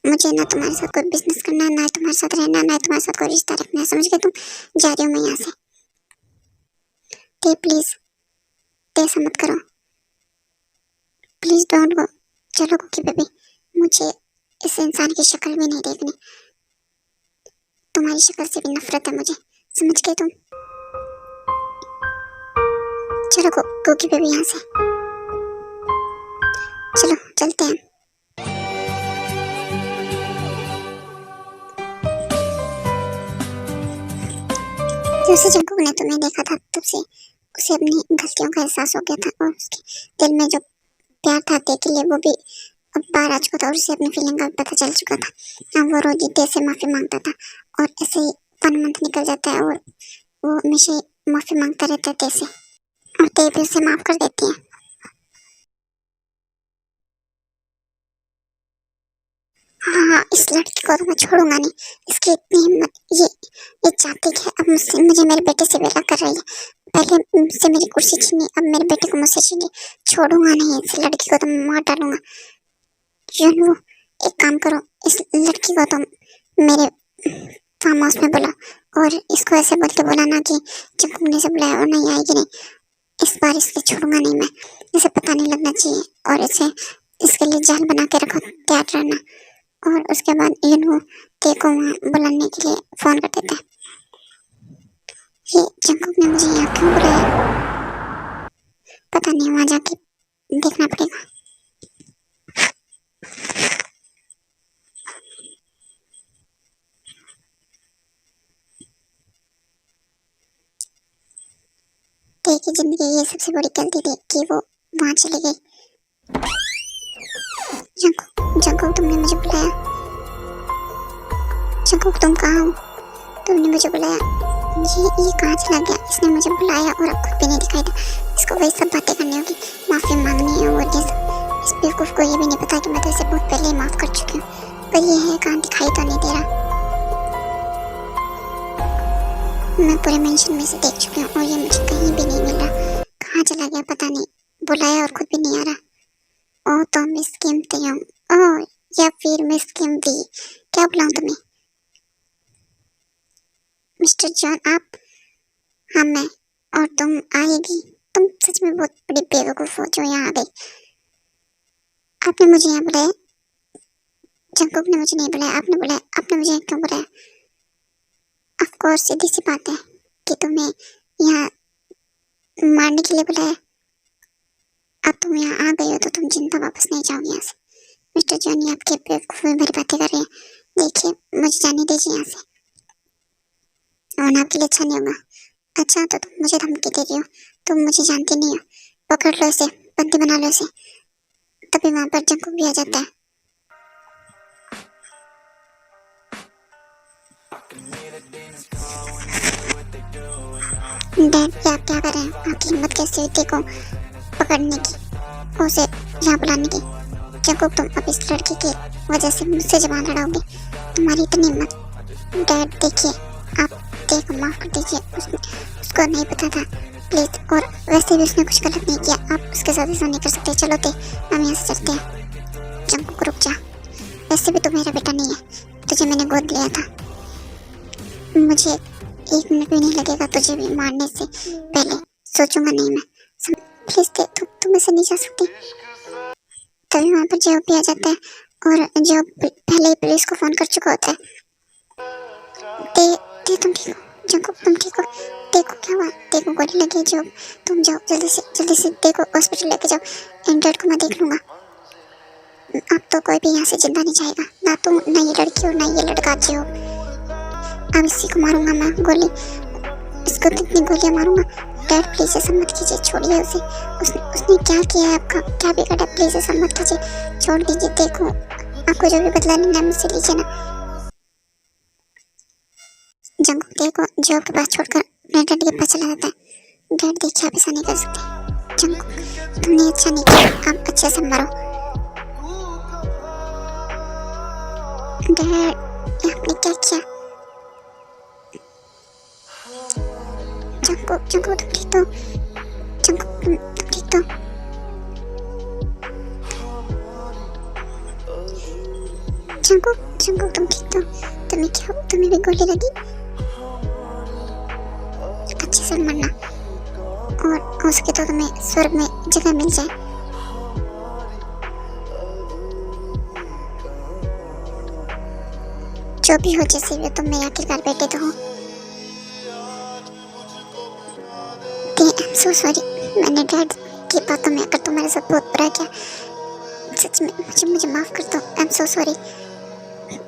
मुझे ना तुम्हारे साथ कोई बिजनेस करना है, ना तुम्हारे साथ रहना, ना तुम्हारे साथ कोई रिश्ता रखना है, समझ गए तुम? जा रही हूँ मैं यहाँ से। ते प्लीज, ते ऐसा मत करो, प्लीज डोंट गो। चलो कुकी बेबी, मुझे इस इंसान की शक्ल भी नहीं देखनी, तुम्हारी शक्ल से भी नफरत है मुझे, समझ गए तुम? चलो कुकी बेबी यहाँ से, चलो चलते हैं। जब से जंगकुक ने तुम्हें देखा था, तब से उसे अपनी गलतियों का एहसास हो गया था, और उसके दिल में जो प्यार था ते के लिए, वो भी अब बाहर आ चुका था, और उसे अपनी फीलिंग का पता चल चुका था। अब वो रोज ते से माफी मांगता था, और ऐसे ही 1 मंथ निकल जाता है, और वो हमेशा माफी मांगता रहता है ते से, और ते भी उसे माफ कर देती है। हाँ, इस लड़की को तो मैं छोड़ूंगा नहीं। इसकी इतनी हिम्मत, ये चाहती है अब मुझे मेरे बेटे से बेला कर रही है। पहले मुझसे मेरी कुर्सी छीनी, अब मेरे बेटे को मुझसे छीनी। छोड़ूंगा नहीं इस लड़की को, तो मार डालूंगा। जुनू, एक काम करो, इस लड़की को तुम मेरे फार्म हाउस में बुलाओ, और इसको ऐसे बोलते बुलाना कि जंगकुक ने से बुलाया और नहीं आएगी नहीं। इस बार इसको छोड़ूंगा नहीं मैं, इसे पता नहीं लगना चाहिए, और इसके लिए जाल बना के रखो, तैयार रहना। और उसके बाद यूनू ते को वहाँ बुलाने के लिए फोन कर देता है। ये जंगकुक ने मुझे यहाँ क्यों बुलाया, पता नहीं, वहाँ जाके देखना पड़ेगा। ते की जिंदगी ये सबसे बड़ी गलती थी कि वो वहाँ चली गई। जंगकुक, तुमने मुझे बुलाया। जंगकुक, तुम कहाँ हो? तुमने मुझे बुलाया। ये कहाँ चला गया? इसने मुझे बुलाया और अब खुद भी नहीं दिखाई था। इसको वही सब बातें करनी होगी, माफी मांगनी है, और ये सब। इस बेवकूफ को ये भी नहीं पता कि मैं तो इसे बहुत पहले ही माफ कर चुकी हूँ, पर ये है कहाँ, दिखाई तो नहीं दे रहा। मैं पूरे मेंशन में से देख चुकी हूँ, और ये मुझे कहीं भी नहीं मिल रहा। कहाँ चला गया पता नहीं, बुलाया और खुद भी नहीं आ रहा। ओ तो मिस किम तयंग, ओ या फिर मिस किम वी, क्या बुलाऊं तुम्हें? मिस्टर जॉन, आप, हाँ मैं, और तुम आएगी। तुम सच में बहुत बड़ी बेवकूफ हो जो यहाँ आ गई। आपने मुझे यहाँ बुलाया? जंकुक ने मुझे नहीं बुलाया, आपने बुलाया। आपने मुझे यहाँ क्यों बुलाया? ऑफ कोर्स, सीधी सी बात है कि तुम्हें यहाँ मारने के लिए बुलाया। अब तुम यहाँ आ गई हो तो तुम जिंदा वापस नहीं जाओगे यहाँ से। मिस्टर जॉन, ये आपके बेवकूफी भरी बातें कर रहे हैं। देखिए, मुझे जाने दीजिए यहाँ से, और आपके लिए अच्छा नहीं होगा। अच्छा, तो तुम मुझे धमकी दे रही हो? तुम मुझे जानती नहीं हो। पकड़ लो इसे, बंदी बना लो इसे। तभी वहां पर जंकुक भी आ जाता है। डैड, ये आप क्या कर रहे हैं? आपकी हिम्मत कैसे हुई देखो पकड़ने की, उसे यहाँ बुलाने की? जंकुक, तुम अब इस लड़की की वजह से मुझसे जबान लड़ाओगे? तुम्हारी इतनी हिम्मत? डैड देखिए, आप देखो, माफ कर दीजिए, उसको नहीं पता था, प्लीज। और वैसे भी उसने कुछ गलत नहीं किया, आप उसके साथ ऐसा नहीं कर सकते। चलो ते, हम यहाँ से चलते हैं। जंकुक, रुक जा, वैसे भी तो मेरा बेटा नहीं है, तुझे मैंने गोद लिया था। मुझे 1 मिनट भी नहीं लगेगा तुझे भी मारने से पहले, सोचूंगा नहीं मैं। प्लीज ते, तुम ऐसे नहीं जा सकती। तभी वहाँ पर जॉब भी आ जाता है, और जॉब पहले ही पुलिस को फोन कर चुका होता है। ते, तुम ठीक हो? जंकुक, तुम ठीक हो? देखो क्या हुआ, देखो गोली लगी है। जॉब, तुम जाओ जल्दी से देखो, हॉस्पिटल लेके जाओ। इन डैड को मैं देख लूंगा। अब तो कोई भी यहाँ से जिंदा नहीं जाएगा, ना तुम, ना ये लड़की हो, ना ये लड़का। जो अब इसी को मारूंगा मैं गोली, इसको कितनी गोलियां मारूंगा। डैड प्लीज ऐसा मत कीजिए, छोड़िए उसे। उसने क्या किया है आपका, क्या बिगाड़ा? प्लीज ऐसा मत कीजिए, छोड़ दीजिए। देखो, आपको जो भी बदला लेना है मुझसे लीजिए ना। जंकुक देखो, जॉब के पास छोड़कर अपने डैड के पास चला जाता है। डैड देखिए, आप ऐसा नहीं कर सकते। जंकुक, तुमने अच्छा नहीं किया, आप अच्छे से मरो। डैड, आपने क्या किया? जंकुक, तुम ठीक तो? जंकुक, तुम ठीक तो? जंकुक, तुम ठीक तो? तुम्हें क्या हो? तुम्हें भी गोली लगी? अच्छे से मरना, और हो सके तो तुम्हें स्वर्ग में जगह मिल जाए। जो भी हो, जैसे भी हो, तुम मेरे आखिरकार बेटे तो हो। I'm so sorry, मैंने डैड की बातों में अगर तुम्हारे साथ बहुत बुरा किया, सच में मुझे माफ कर दो। I'm so sorry।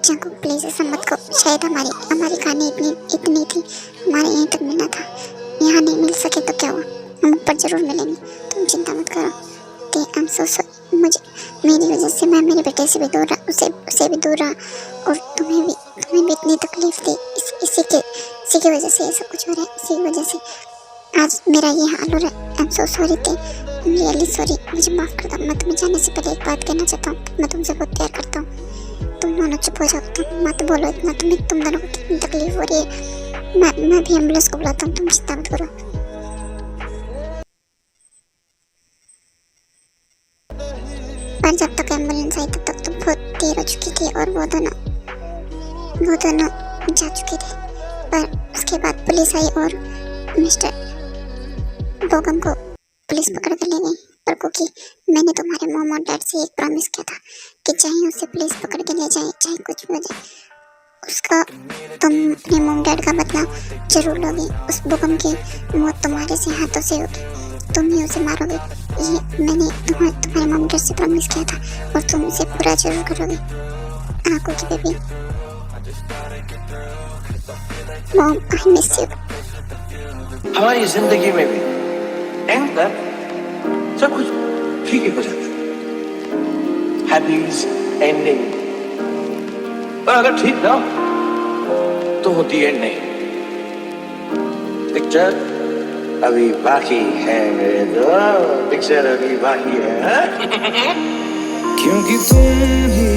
Jungkook, please ऐसा मत करो। शायद हमारी कहानी इतनी थी, हमारे यहीं तक मिलना था। यहाँ नहीं मिल सके तो क्या हुआ, हम ऊपर जरूर मिलेंगे, तुम चिंता मत करो। I'm so sorry, मेरी वजह से मैं मेरे बेटे से भी दूर रहा, उसे भी दूर रहा, और तुम्हें भी इतनी तकलीफ दी। इसी की वजह से ये सब कुछ हो रहा है, इसी की वजह से आज मेरा ये हाल हो रहा है। I'm so sorry ते, I'm really sorry, मुझे माफ कर दो। मैं तुम्हें जाने से पहले एक बात कहना चाहता हूँ, मैं तुमसे बहुत प्यार करता हूँ। तुम दोनों चुप हो जाओ, तुम मत बोलो इतना। तुम दोनों को कितनी तकलीफ हो रही है। मैं भी एम्बुलेंस को बुलाता हूँ, तुम चिंता मत करो। पर जब तक एम्बुलेंस आई तब तक तुम बहुत देर हो चुकी थी, और वो दोनों जा चुके थे। पर उसके बाद पुलिस आई और मिस्टर बोगम को पुलिस पकड़ कर ले गई। पर क्योंकि मैंने तुम्हारे मॉम और डैड से एक प्रॉमिस किया था कि चाहे उसे पुलिस पकड़ के ले जाए, चाहे कुछ भी हो जाए, उसका तुम अपने मॉम डैड का बदला जरूर लोगे। उस बोगम की मौत तुम्हारे से हाथों से होगी, तुम ही उसे मारोगे। ये मैंने तुम्हारे मॉम डैड से प्रॉमिस किया था, और तुम उसे पूरा जरूर करोगे। आंखों की baby, mom, I miss you. हमारी जिंदगी में भी एंड तक सब कुछ ठीक ही हो जाता है, हैप्पीज एंडिंग। पर अगर ठीक ना हो तो होती एंड नहीं। पिक्चर अभी बाकी है मेरे दोस्त, पिक्चर अभी बाकी है। क्योंकि तुम ही